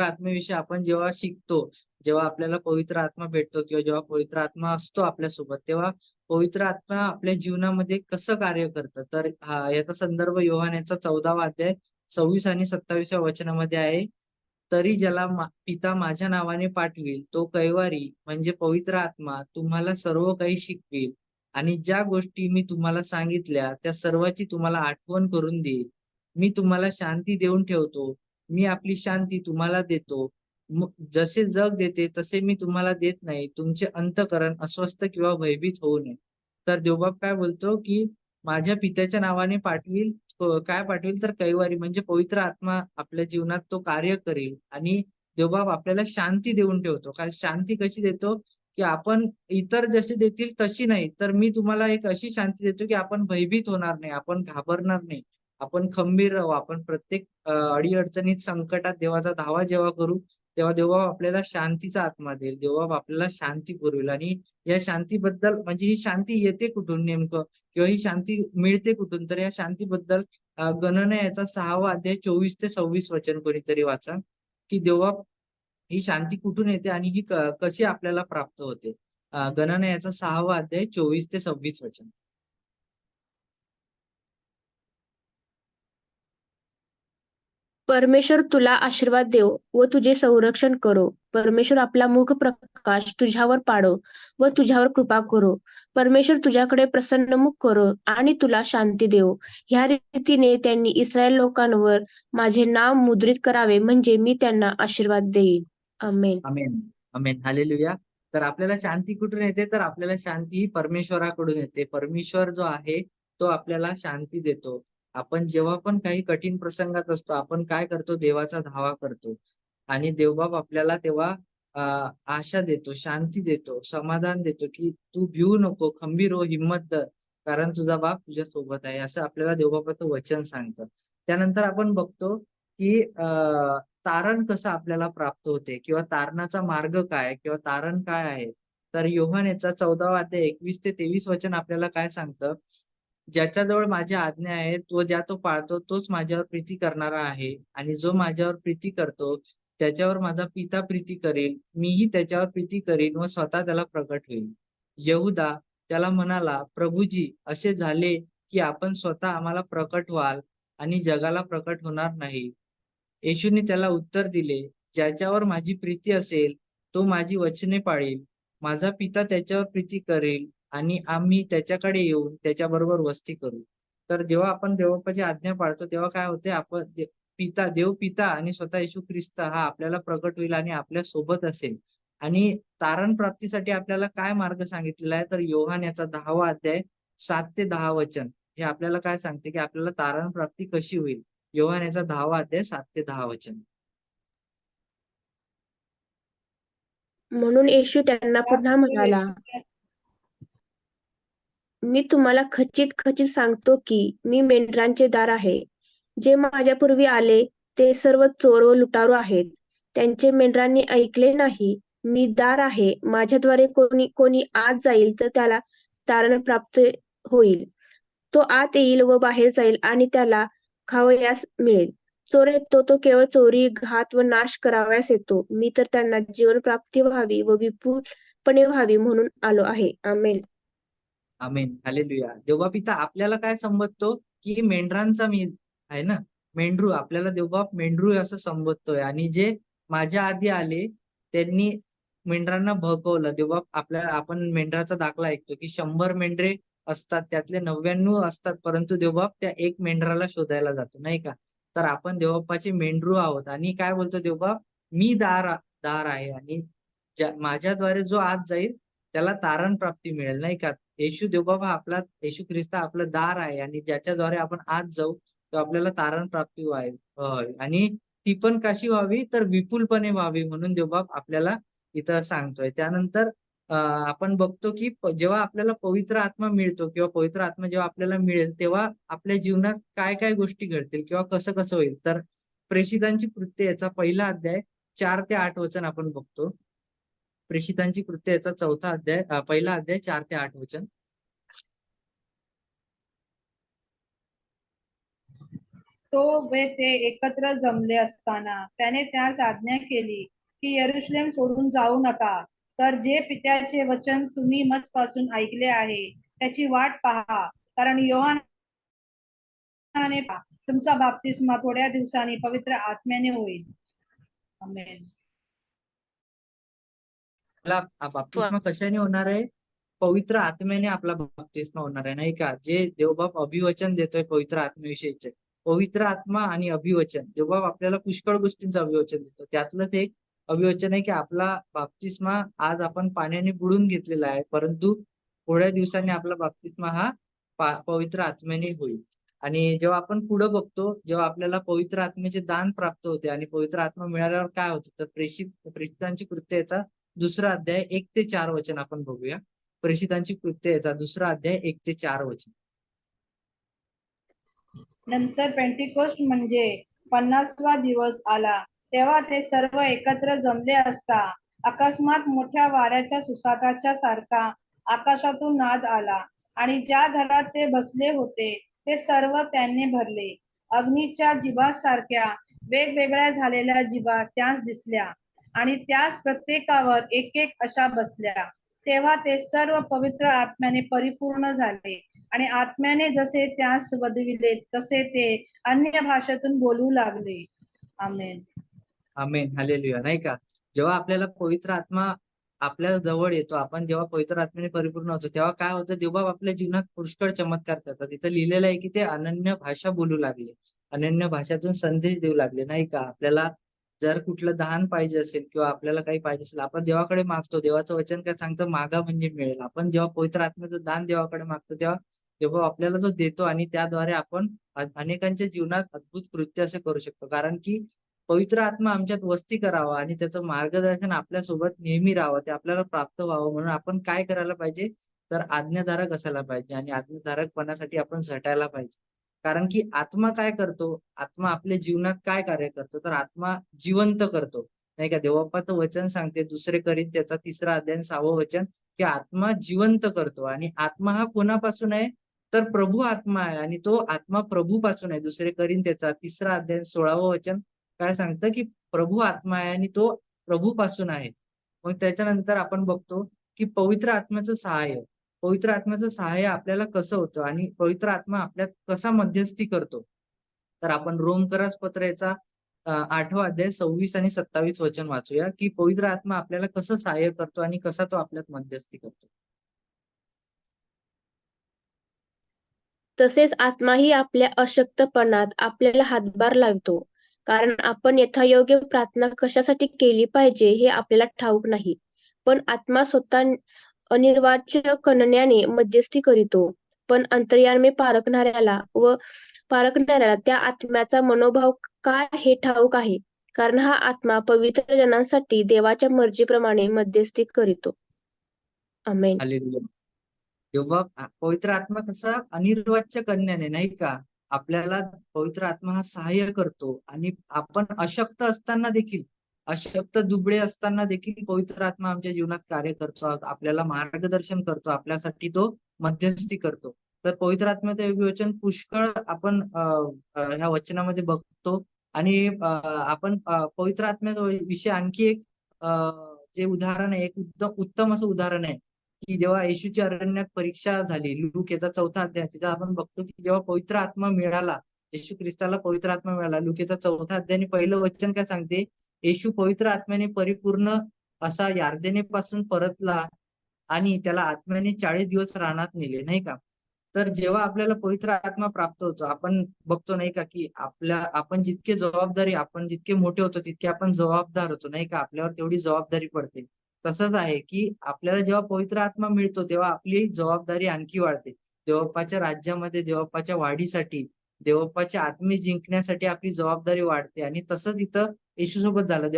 आत्म्याविषयी आपण जेव्हा शिकतो, जेव्हा आपल्याला पवित्र आत्मा भेटतो किंवा जेव्हा पवित्र आत्मा असतो आपल्यासोबत, तेव्हा पवित्र आत्मा आपल्या जीवनामध्ये कसं कार्य करतं, तर याचा संदर्भ योहान याचा 14वा अध्याय 26 आणि 27व्या वचनामध्ये आहे. तरी ज्याला पिता माझ्या नावाने पाठवेल तो कैवारी म्हणजे पवित्र आत्मा तुम्हाला सर्व काही शिकवेल आणि ज्या गोष्टी मी तुम्हाला सांगितल्या त्या सर्वाची तुम्हाला आठवण करून देईल. मी तुम्हाला शांती देऊन ठेवतो. मी आपली शांती तुम्हाला देतो. जसे जग देते तसे मी तुम्हाला देत नाही. तुमचे अंतःकरण अस्वस्थ किंवा भयभीत होऊ नये. तर देवबाप काय बोलतो, की माझ्या पित्याच्या नावाने पाठवील, काय पाठवेल तर कैवारी म्हणजे पवित्र आत्मा आपल्या जीवनात तो कार्य करेल, आणि देवबाप आपल्याला शांती देऊन ठेवतो. काय शांती कशी देतो, की आपण इतर जसे देतील तशी नाही, तर मी तुम्हाला एक अशी शांती देतो की आपण भयभीत होणार नाही, आपण घाबरणार नाही, आपण खंबीर राहू. आपण प्रत्येक अडीअडचणीत संकटात देवाचा धावा जेव्हा करू तेव्हा देवबाप आपल्याला शांतीचा आत्मा देईल, देवबाप आपल्याला शांती पुरवेल. आणि या शांतीबद्दल म्हणजे ही शांती येते कुठून नेमकं, किंवा ही शांती मिळते कुठून, तर या शांतीबद्दल गणना याचा 6वा अध्याय 24 ते 26 वचन कोणीतरी वाचा, की देवबाप ही शांती कुठून येते आणि ही कशी आपल्याला प्राप्त होते. गणना याचा 6वा अध्याय 24 ते 26 वचन. परमेश्वर तुला आशीर्वाद देव व तुझे संरक्षण करो. परमेश्वर आपला मुख प्रकाश तुझ्यावर पाडो व तुझ्यावर कृपा करो. परमेश्वर तुझ्याकडे प्रसन्नमुख करो आणि तुला शांती देव. ह्या रीतीने त्यांनी इस्रायल लोकांवर माझे नाव मुद्रित करावे, म्हणजे मी त्यांना आशीर्वाद देईन. आमेन. आमेन. आमेन. हालेलुया. तर आपल्याला शांती कुठून येते? तर आपल्याला शांती ही परमेश्वराकडून येते. परमेश्वर जो आहे तो आपल्याला शांती देतो. आपण जेव्हा पण काही कठीण प्रसंगात असतो, आपण काय करतो? देवाचा धावा करतो आणि देवबाप आपल्याला तेव्हा आशा देतो, शांती देतो, समाधान देतो, की तू भिवू नको, खंबीर हो, हिम्मत धर, कारण तुझा बाप तुझ्या सोबत आहे, असं आपल्याला देवबापाचं वचन सांगतं. त्यानंतर आपण बघतो की तारण कसं आपल्याला प्राप्त होते किंवा तारणाचा मार्ग काय किंवा तारण काय आहे. तर योहान याचा 14वा अध्याय 21 ते 23 वचन आपल्याला काय सांगतं? ज्याच्याजवळ माझ्या आज्ञा आहेत व ज्या तो पाळतो तोच माझ्यावर प्रीती करणारा आहे, आणि जो माझ्यावर प्रीती करतो त्याच्यावर माझा पिता प्रीती करेल, मीही त्याच्यावर प्रीती करीन व स्वतः त्याला प्रकट होईल. यहुदा त्याला म्हणाला, प्रभुजी, असे झाले की आपण स्वतः आम्हाला प्रकट व्हाल आणि जगाला प्रकट होणार नाही. येशूने त्याला उत्तर दिले, ज्याच्यावर माझी प्रीती असेल तो माझी वचने पाळील. माझा पिता त्याच्यावर प्रीती करेल आणि आम्ही त्याच्याकडे येऊन त्याच्याबरोबर वस्ती करू. तर जेव्हा आपण देवबापाची आज्ञा पाळतो तेव्हा काय होते? आपण देव पिता आणि स्वतः येशू ख्रिस्त हा आपल्याला प्रकट होईल आणि आपल्या सोबत असेल. आणि तारण प्राप्तीसाठी आपल्याला काय मार्ग सांगितलेला आहे? तर योहान याचा 10वा अध्याय 7 ते 10 वचन हे आपल्याला काय सांगते की आपल्याला तारण प्राप्ती कशी होईल. योहान याचा 10वा अध्याय 7 ते 10 वचन. म्हणून येशू त्यांना पुन्हा म्हणाला, मी तुम्हाला खचित खचित सांगतो की मी मेंढरांचे दार आहे. जे माझ्यापूर्वी आले ते सर्व चोर व लुटारू आहेत. त्यांचे मेंढरांनी ऐकले नाही. मी दार आहे. माझ्याद्वारे कोणी आत जाईल तर त्याला तारण प्राप्त होईल. तो आत येईल व बाहेर जाईल आणि त्याला खावयास मिळेल. चोर येतो तो केवळ चोरी, घात व नाश करावयास येतो. मी तर त्यांना जीवन प्राप्ती व्हावी व विपुलपणे व्हावी म्हणून आलो आहे. आमेन. आमेन. हालेलुया. देवबाप पिता आपल्याला काय संबोधतो? की मेंढरांचा मी आहे ना, मेंढरू. आपल्याला देवबाप मेंढरू असं संबोधतोय. आणि जे माझ्या आधी आले त्यांनी मेंढरांना भकवलं. देवबाप आपण मेंढराचा दाखला ऐकतो की 100 मेंढरे असतात, त्यातले 99 असतात, परंतु देवबाप त्या एक मेंढराला शोधायला जातो, नाही का? तर आपण देवबापाचे मेंढरू आहोत. आणि काय बोलतो देवबाप? मी दार आहे आणि माझ्याद्वारे जो आत जाईल त्याला तारण प्राप्ती मिळेल, नाही का? येशू देवबाप हा येशू ख्रिस्त आपलं दार आहे आणि ज्याच्याद्वारे आपण आत जाऊ तो आपल्याला तारण प्राप्ती व्हावी. आणि ती पण कशी व्हावी? तर विपुलपणे व्हावी म्हणून देवबाप आपल्याला इथं सांगतोय. त्यानंतर आपण बघतो की जेव्हा आपल्याला पवित्र आत्मा मिळतो किंवा पवित्र आत्मा जेव्हा आपल्याला मिळेल तेव्हा आपल्या जीवनात काय काय गोष्टी घडतील किंवा कसं कसं होईल. तर प्रेषितांची कृत्य याचा 1ला अध्याय 4 ते 8 वचन आपण बघतो. प्रेषितांची कृत्य याचा 4था अध्याय 1ला अध्याय 4 ते 8 वचन. तो वे ते एकत्र जमले असताना त्याने त्यास आज्ञा केली की यरुशलेम सोडून जाऊ नका, तर जे पित्याचे वचन तुम्ही मजपासून ऐकले आहे त्याची वाट पहा. कारण योहानाने तुमचा बाप्तिस्मा थोड्या दिवसांनी पवित्र आत्म्याने होईल. आमेन. बाप्तिस्मा कशाने होणार आहे? पवित्र आत्म्याने आपला बाप्तिस्मा होणार आहे, नाही का? जे देवबाप अभिवचन देतोय पवित्र आत्म्याविषयीचे, पवित्र आत्मा आणि अभिवचन. देवबाप आपल्याला पुष्कळ गोष्टींचं अभिवचन देतो. त्यातलंच एक अभिवचन आहे की आपला बाप्तिस्मा आज आपण पाण्याने बुडून घेतलेला आहे, परंतु थोड्या दिवसांनी आपला बाप्तिस्मा हा पवित्र आत्म्याने होईल. आणि जेव्हा आपण पुढे बघतो, जेव्हा आपल्याला पवित्र आत्म्याचे दान प्राप्त होते आणि पवित्र आत्मा मिळाल्यावर काय होतं, तर प्रेषितांची कृत्य याचा 2रा अध्याय 1 ते 4 वचन आपण बघूया. प्रेषितांची कृत्य याचा 2रा अध्याय 1 ते 4 वचन. नंतर पेंटिकोस्ट म्हणजे 50वा दिवस आला, तेव्हा ते सर्व एकत्र जमले असता अकस्मात मोठ्या वाऱ्याच्या सुसाटाच्या सारखा आकाशातून नाद आला आणि ज्या घरात ते बसले होते ते सर्व त्यांनी भरले. अग्नीच्या जिभासारख्या वेगवेगळ्या झालेल्या जिभा त्यास दिसल्या आणि त्यास प्रत्येकावर एक एक अशा बसल्या. तेव्हा ते सर्व पवित्र आत्म्याने परिपूर्ण झाले आणि आत्म्याने जसे त्यास वदविले तसे ते अन्य भाषेतून बोलू लागले. आमेन. आमेन. हालेलुया. नाही का? जेव्हा आपल्याला पवित्र आत्मा आपल्या जवळ येतो, आपण जेव्हा पवित्र आत्म्याने परिपूर्ण होतो तेव्हा काय होतं? देवबाप आपल्या जीवनात पुष्कळ चमत्कार करतात. इथं लिहिलेलं आहे की ते अनन्य भाषा बोलू लागले, अनन्य भाषातून संदेश देऊ लागले, नाही का? आपल्याला जर कुठलं दान पाहिजे असेल किंवा आपल्याला काही पाहिजे असेल, आपण देवाकडे मागतो. देवाचं वचन काय सांगतं, मागा म्हणजे मिळेल. आपण जेव्हा पवित्र आत्म्याचं दान देवाकडे मागतो, तेव्हा तेव्हा आपल्याला तो देतो आणि त्याद्वारे आपण अनेकांच्या जीवनात अद्भुत कृत्य असे करू शकतो. कारण की पवित्र आत्मा आमच्यात वस्ती करावा आणि त्याचं मार्गदर्शन आपल्यासोबत नेहमी राहावं, ते आपल्याला प्राप्त व्हावं म्हणून आपण काय करायला पाहिजे, तर आज्ञाधारक असायला पाहिजे आणि आज्ञाधारकपणासाठी आपण झटायला पाहिजे. कारण की आत्मा काय करतो, आत्मा आपल्या जीवनात काय कार्य करतो, तर आत्मा जिवंत करतो, नाही का. देवबापाचं वचन सांगते 2 कोरिन्थ्याचा 3 अध्याय 6वं वचन, की आत्मा जिवंत करतो. आणि आत्मा हा कोणापासून आहे, तर प्रभू आत्मा आहे आणि तो आत्मा प्रभूपासून आहे. 2 कोरिन्थ्याचा 3 अध्याय 16वं वचन काय सांगतं, की प्रभू आत्मा आहे आणि तो प्रभूपासून आहे. मग त्याच्यानंतर आपण बघतो की पवित्र आत्म्याचं सहाय्य. पवित्र आत्म्याचं सहाय्य आपल्याला कसं होतं आणि पवित्र आत्मा आपल्यात कसा मध्यस्थी करतो, तर आपण रोमकरास पत्राचा 8वां अध्याय 26 आणि 27 वचन वाचूया, की पवित्र आत्मा आपल्याला कसं सहाय्य करतो आणि कसा तो आपल्यात मध्यस्थी करतो. तसेच आत्माही आपल्या अशक्तपणात आपल्याला हातभार लावतो, कारण आपण यथायोग्य प्रार्थना कशासाठी केली पाहिजे हे आपल्याला ठाऊक नाही. पण आत्मा स्वतः अनिर्वाच्य कणण्याने मध्यस्थी करीतो. पण अंतर्यामी पारखणाऱ्याला त्या आत्म्याचा मनोभाव काय हे ठाऊक आहे, कारण हा आत्मा पवित्र जनांसाठी देवाच्या मर्जीप्रमाणे मध्यस्थी करीतो. आमेन. हालेलुया. तेव्हा पवित्र आत्मा कसा अनिर्वाच्य कन्याने, नाही का, आपल्याला पवित्र आत्मा हा सहाय्य करतो. आणि आपण अशक्त असताना देखील, अशक्त दुबळे असताना देखील पवित्र आत्मा आमच्या जीवनात कार्य करतो, आपल्याला मार्गदर्शन करतो, आपल्यासाठी तो मध्यस्थी करतो. तर पवित्र आत्म्याचं विवेचन पुष्कळ आपण ह्या वचनामध्ये बघतो. आणि आपण पवित्र आत्म्याच्या विषयी आणखी एक जे उदाहरण आहे, एक उत्तम असं उदाहरण आहे, की जेव्हा येशूची अरण्यात परीक्षा झाली, लूक याचा 4था अध्याय, तिथे आपण बघतो की जेव्हा पवित्र आत्मा मिळाला, येशू ख्रिस्ताला पवित्र आत्मा मिळाला. लूक याचा 4था अध्याय आणि पहिलं वचन काय सांगते, येशू पवित्र आत्म्याने परिपूर्ण असा यार्देनेपासून परतला आणि त्याला आत्म्याने 40 दिवस रानात नेले, नाही का. तर जेव्हा आपल्याला पवित्र आत्मा प्राप्त होतो, आपण बघतो, नाही का, की आपण जितके मोठे होतो तितके आपण जबाबदार होतो, नाही का. आपल्यावर तेवढी जबाबदारी पडते. तसंच आहे की आपल्याला जेव्हा पवित्र आत्मा मिळतो तेव्हा आपली जबाबदारी आणखी वाढते. देवबापाच्या राज्यामध्ये, देवबापाच्या वाढीसाठी, देवबापाच्या आत्मे जिंकण्यासाठी आपली जबाबदारी वाढते. आणि तसंच इथं येशू सोबत झालं.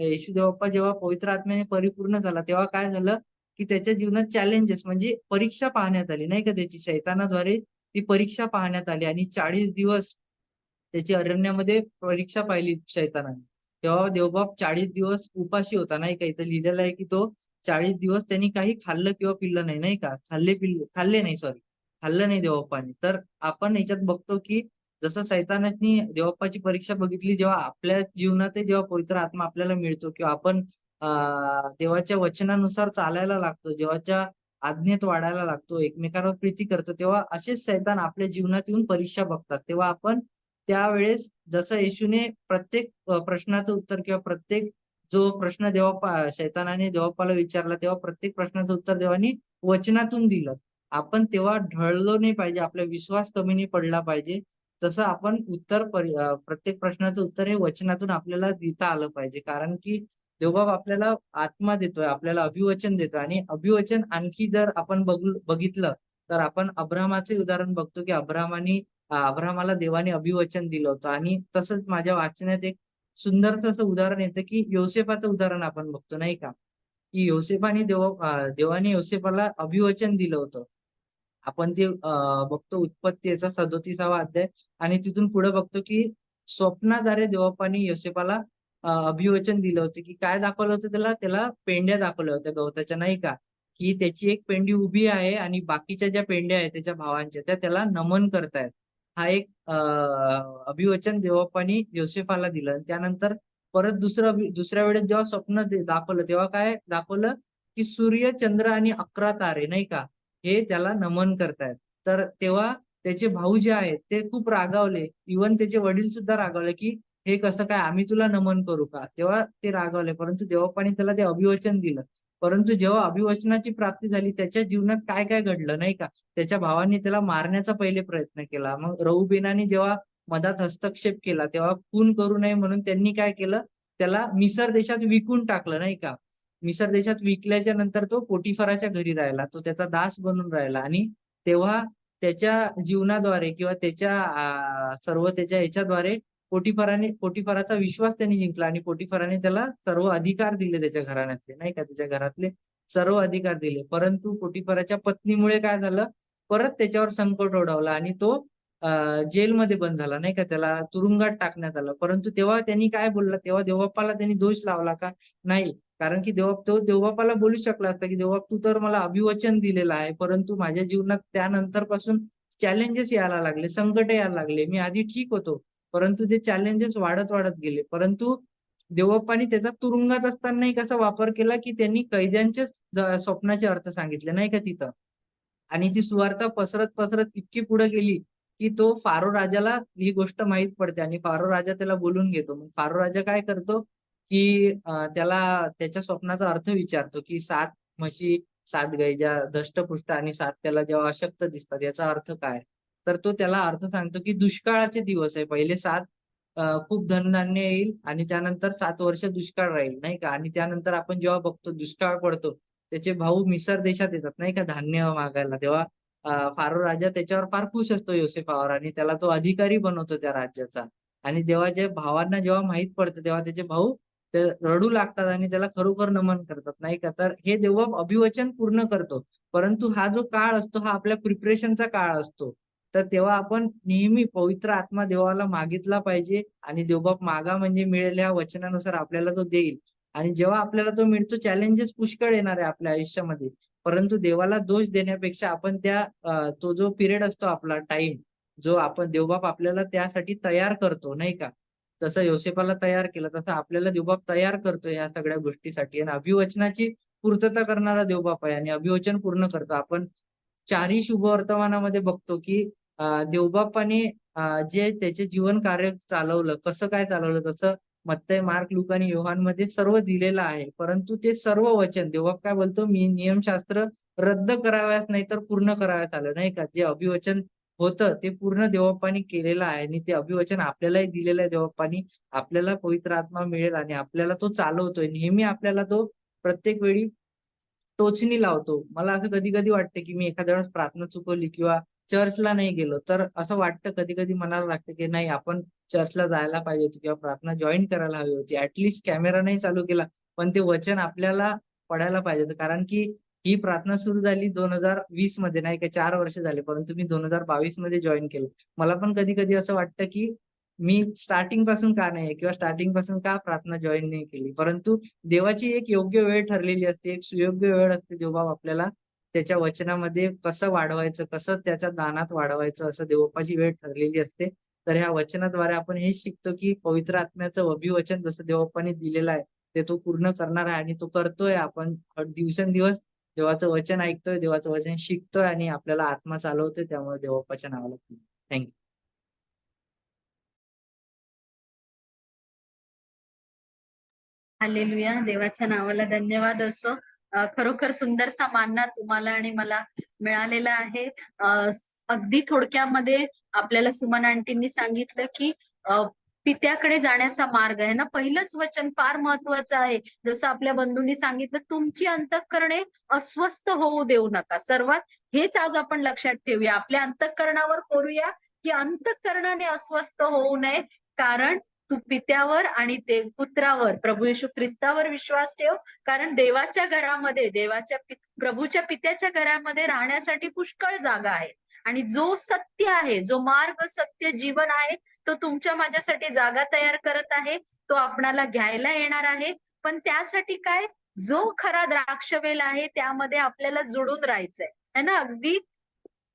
येशू देवबापा जेव्हा पवित्र आत्म्याने परिपूर्ण झाला तेव्हा काय झालं, की त्याच्या जीवनात चॅलेंजेस म्हणजे परीक्षा पाहण्यात आली, नाही का. त्याची शैतानाद्वारे ती परीक्षा पाहण्यात आली आणि 40 दिवस त्याची अरण्यामध्ये परीक्षा पाहिली शैतानाने. तेव्हा देवबाप 40 दिवस उपाशी होता, नाही का. इथं लिहिलेलं आहे की तो 40 दिवस त्यांनी काही खाल्लं किंवा पिल्लं नाही, नाही का. खाल्ले नाही, सॉरी, खाल्लं नाही देवबापाने. तर आपण याच्यात बघतो की जसं सैतानाने देवबापाची परीक्षा बघितली, जेव्हा आपल्या जीवनात जेव्हा पवित्र आत्मा आपल्याला मिळतो किंवा आपण देवाच्या वचनानुसार चालायला लागतो, देवाच्या आज्ञेत वाढायला लागतो, एकमेकांवर प्रीती करतो, तेव्हा असेच सैतान आपल्या जीवनात येऊन परीक्षा बघतात. तेव्हा आपण त्यावेळेस जसं येशूने प्रत्येक प्रश्नाचं उत्तर किंवा प्रत्येक जो प्रश्न शैतानाने देवबापाला विचारला, तेव्हा प्रत्येक प्रश्नाचं उत्तर देवानी वचनातून दिलं. आपण तेव्हा ढळलो नाही पाहिजे, आपला विश्वास कमी नाही पडला पाहिजे. तसं आपण प्रत्येक प्रश्नाचं उत्तर हे वचनातून आपल्याला देता आलं पाहिजे. कारण की देवबाप आपल्याला आत्मा देतोय, आपल्याला अभिवचन देतोय. आणि अभिवचन आणखी जर आपण बघितलं तर आपण अब्रामाचे उदाहरण बघतो, की अब्रामाला देवाने अभिवचन दिलं होतं. आणि तसंच माझ्या वाचनात एक सुंदरसं असं उदाहरण येतं, की योसेफाचं उदाहरण आपण बघतो, नाही का, की देवाने योसेफाला अभिवचन दिलं होतं. आपण ते बघतो उत्पत्ती याचा 37वा अध्याय आणि तिथून पुढे बघतो की स्वप्नाद्वारे देवबापाने योसेफाला अभिवचन दिलं होतं, की काय दाखवलं होतं त्याला पेंड्या दाखवल्या होत्या गवताच्या, नाही का, की त्याची एक पेंडी उभी आहे आणि बाकीच्या ज्या पेंड्या आहेत त्याच्या भावांच्या त्या त्याला नमन करतायत. हा एक अभिवचन देवबापाने योसेफाला दिलं. त्यानंतर परत दुसऱ्या वेळेस जेव्हा स्वप्न दाखवलं तेव्हा काय दाखवलं, की सूर्य, चंद्र आणि 11 तारे, नाही का, हे त्याला नमन करतायत. तर तेव्हा त्याचे भाऊ जे आहेत ते खूप रागावले. इव्हन त्याचे वडील सुद्धा रागावले, की हे कसं काय, आम्ही तुला नमन करू का. तेव्हा ते रागावले, परंतु देवबापाने त्याला ते अभिवचन दिलं. परंतु जेव्हा अभिवचनाची प्राप्ती झाली त्याच्या जीवनात काय काय घडलं, नाही का. त्याच्या भावांनी त्याला मारण्याचा पहिले प्रयत्न केला. मग रऊबेनाने जेव्हा मधात हस्तक्षेप केला तेव्हा खून करू नये म्हणून त्यांनी काय केलं, त्याला मिसर देशात विकून टाकलं, नाही का. मिसर देशात विकल्याच्या नंतर तो पोटिफराच्या घरी राहिला, तो त्याचा दास बनून राहिला. आणि तेव्हा त्याच्या जीवनाद्वारे किंवा त्याच्या सर्व त्याच्या याच्याद्वारे पोटिफराचा विश्वास त्यांनी जिंकला आणि पोटिफराने त्याला सर्व अधिकार दिले त्याच्या घराण्यातले, नाही का, त्याच्या घरातले सर्व अधिकार दिले. परंतु पोटिफराच्या पत्नीमुळे काय झालं, परत त्याच्यावर संकट ओढवलं आणि तो जेलमध्ये बंद झाला, नाही का, त्याला तुरुंगात टाकण्यात आलं. परंतु तेव्हा त्यांनी काय बोलला, तेव्हा देवबाप्पाला त्यांनी दोष लावला का? नाही. कारण की तो देवबाप्पाला बोलू शकला असता की देवबाप तू तर मला अभिवचन दिलेलं आहे, परंतु माझ्या जीवनात त्यानंतर पासून चॅलेंजेस यायला लागले, संकट यायला लागले. मी आधी ठीक होतो, परंतु ते चॅलेंजेस वाढत वाढत गेले. परंतु देवबाप्पानी त्याचा तुरुंगात असतानाही कसा वापर केला की त्यांनी कैद्यांचेच स्वप्नाचे अर्थ सांगितले, नाही का तिथं. आणि ती सुवार्ता पसरत पसरत इतकी पुढे गेली की तो फारो राजाला ही गोष्ट माहीत पडते आणि फारो राजा त्याला बोलून घेतो. मग फारो राजा काय करतो की त्याला त्याच्या स्वप्नाचा अर्थ विचारतो की 7 म्हशी, 7 गाई ज्या धष्टपुष्ट आणि 7 त्याला जेव्हा अशक्त दिसतात, याचा अर्थ काय? तर तो त्याला अर्थ सांगतो की दुष्काळाचे दिवस आहे. पहिले 7 खूप धनधान्य येईल आणि त्यानंतर 7 वर्ष दुष्काळ राहील, नाही का. आणि त्यानंतर आपण जेव्हा बघतो दुष्काळ पडतो, त्याचे भाऊ मिसर देशात येतात, नाही का, धान्य मागायला. तेव्हा फारो राजा त्याच्यावर फार खुश असतो योसेफावर आणि त्याला तो अधिकारी बनवतो त्या राज्याचा. आणि तेव्हा जे भावांना जेव्हा माहित पडतं तेव्हा त्याचे भाऊ ते रडू लागतात आणि त्याला खरोखर नमन करतात, नाही का. तर हे देवबाप अभिवचन पूर्ण करतो. परंतु हा जो काळ असतो हा आपल्या प्रिपरेशनचा काळ असतो. तर तेव्हा आपण नेहमी पवित्र आत्मा देवाला मागितला पाहिजे आणि देवबाप मागा म्हणजे मिळेल ह्या वचनानुसार आपल्याला तो देईल. आणि जेव्हा आपल्याला तो मिळतो चॅलेंजेस पुष्कळ येणार आहे आपल्या आयुष्यामध्ये, परंतु देवाला दोष देण्यापेक्षा आपण तो जो पिरियड असतो आपला टाइम, जो आपण देवबाप आपल्याला त्यासाठी तयार करतो, नाही का. तसं योसेफाला तयार केलं तसं आपल्याला देवबाप तयार करतो ह्या सगळ्या गोष्टीसाठी. आणि अभिवचनाची पूर्तता करणारा देवबाप आहे आणि अभिवचन पूर्ण करतो. आपण 4ही शुभवर्तमानामध्ये बघतो की देवबापाने जे त्याचे जीवन कार्य चालवलं, कसं काय चालवलं, तसं मत्तई, मार्क, लूका आणि योहानमध्ये सर्व दिलेलं आहे. परंतु ते सर्व वचन देवबाप काय बोलतो, मी नियमशास्त्र रद्द कराव्यास नाही तर पूर्ण कराव्यास आलं, नाही का. जे अभिवचन होतं ते पूर्ण देवबापांनी केलेलं आहे आणि ते अभिवचन आपल्यालाही दिलेलं आहे देवबापांनी. आपल्याला पवित्र आत्मा मिळेल आणि आपल्याला तो चालवतोय नेहमी. आपल्याला तो प्रत्येक वेळी टोचणी लावतो. मला असं कधी कधी वाटतं की मी एखाद्या वेळेस प्रार्थना चुकवली किंवा चर्चला नाही गेलो तर असं वाटतं, कधी कधी मनाला लागतं की नाही आपण चर्चला जायला पाहिजे होती किंवा प्रार्थना जॉईन करायला हवी होती. ऍटलिस्ट कॅमेरा नाही चालू केला, पण ते वचन आपल्याला पडायला पाहिजे होतं. कारण की ही प्रार्थना सुरू झाली 2020 मध्ये, नाही का, 4 वर्ष झाले, परंतु मी 2022 मध्ये जॉईन केलं. मला पण कधी कधी असं वाटतं की मी स्टार्टिंग पासून का नाही किंवा स्टार्टिंग पासून का प्रार्थना जॉईन नाही केली. परंतु देवाची एक योग्य वेळ ठरलेली असते, एक सुयोग्य वेळ असते. देवबाप आपल्याला त्याच्या वचनामध्ये कसं वाढवायचं, कसं त्याच्या दानात वाढवायचं, असं देवबापाची वेळ ठरलेली असते. तर ह्या वचनाद्वारे आपण हेच शिकतो की पवित्र आत्म्याचं अभिवचन जसं देवबापाने दिलेलं आहे ते तो पूर्ण करणार आहे आणि तो करतोय. आपण दिवसेंदिवस देवाचं वचन ऐकतोय, देवाचं वचन शिकतोय आणि आपल्याला आत्मा चालवतोय. त्यामुळे देवबापाच्या नावाला थँक्यू. हालेलुया, देवाच्या नावाला धन्यवाद असो. खरोखर सुंदरसा मानना तुम्हाला आणि मला मिळालेला आहे. अगदी थोडक्यामध्ये आपल्याला सुमन आंटींनी सांगितलं की पित्याकडे जाण्याचा मार्ग आहे ना. पहिलंच वचन फार महत्वाचं आहे. जसं आपल्या बंधूंनी सांगितलं, तुमची अंतःकरणे अस्वस्थ होऊ देऊ नका. सर्वात हेच आज आपण लक्षात ठेवूया, आपल्या अंतःकरणावर करूया की अंतःकरणाने अस्वस्थ होऊ नये. कारण तू पित्यावर आणि ते पुत्रावर, प्रभू येशू ख्रिस्तावर विश्वास ठेव. कारण देवाच्या घरामध्ये, प्रभूच्या पित्याच्या घरामध्ये राहण्यासाठी पुष्कळ जागा आहे. आणि जो सत्य आहे, जो मार्ग, सत्य, जीवन आहे, तो तुमच्या माझ्यासाठी जागा तयार करत आहे. तो आपणाला घ्यायला येणार आहे. पण त्यासाठी काय, जो खरा द्राक्षवेल आहे त्यामध्ये आपल्याला जुडून राहायचंय, है ना. अगदी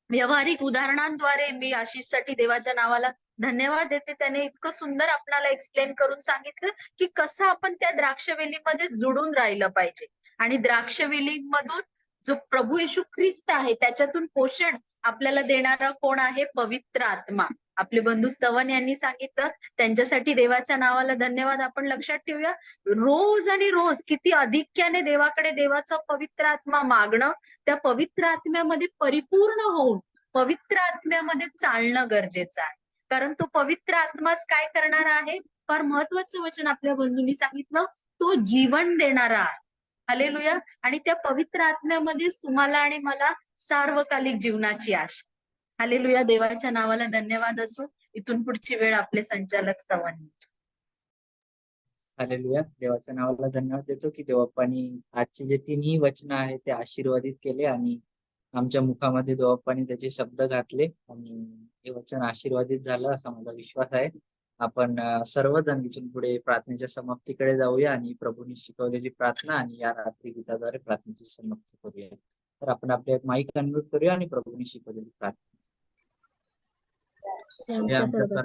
व्यावहारिक उदाहरणांद्वारे मी आशिषसाठी देवाच्या नावाला धन्यवाद देते. त्याने इतकं सुंदर आपल्याला एक्सप्लेन करून सांगितलं की कसं आपण त्या द्राक्षवेलीमध्ये जुडून राहिलं पाहिजे. आणि द्राक्षवेलीमधून जो प्रभू येशू ख्रिस्त आहे त्याच्यातून पोषण आपल्याला देणारा कोण आहे, पवित्र आत्मा. आपले बंधू स्तवन यांनी सांगितलं, त्यांच्यासाठी देवाच्या नावाला धन्यवाद. आपण लक्षात ठेवूया, रोज आणि रोज किती अधिक्याने देवाकडे देवाचा पवित्र आत्मा मागणं, त्या पवित्र आत्म्यामध्ये परिपूर्ण होऊन पवित्र आत्म्यामध्ये चालणं गरजेचं आहे. कारण तो पवित्र आत्माच काय करणार आहे, फार महत्वाचं वचन आपल्या बंधूंनी सांगितलं, तो जीवन देणारा आहे. हालेलुया. आणि त्या पवित्र आत्म्यामध्येच तुम्हाला आणि मला सार्वकालिक जीवनाची आशा. हालेलुया. देवाच्या नावाला धन्यवाद असो. इथून पुढची वेळ आपले संचालक स्तवन. हालेलुया. देवाच्या नावाला धन्यवाद देतो की देवाप्पानी आजचे जे तिन्ही वचन आहेत ते आशीर्वादित केले आणि आमच्या मुखामध्ये देवाप्पानी त्याचे शब्द घातले आणि हे वचन आशीर्वादित झालं असा माझा विश्वास आहे. आपण सर्वजण इथून पुढे प्रार्थनेच्या समाप्तीकडे जाऊया आणि प्रभूंनी शिकवलेली प्रार्थना आणि या रात्री गीताद्वारे प्रार्थनेची समाप्ती करूया. तर आपण आपले माईक अनम्यूट करूया आणि प्रभूंनी शिकवलेली प्रार्थना. हे आमच्या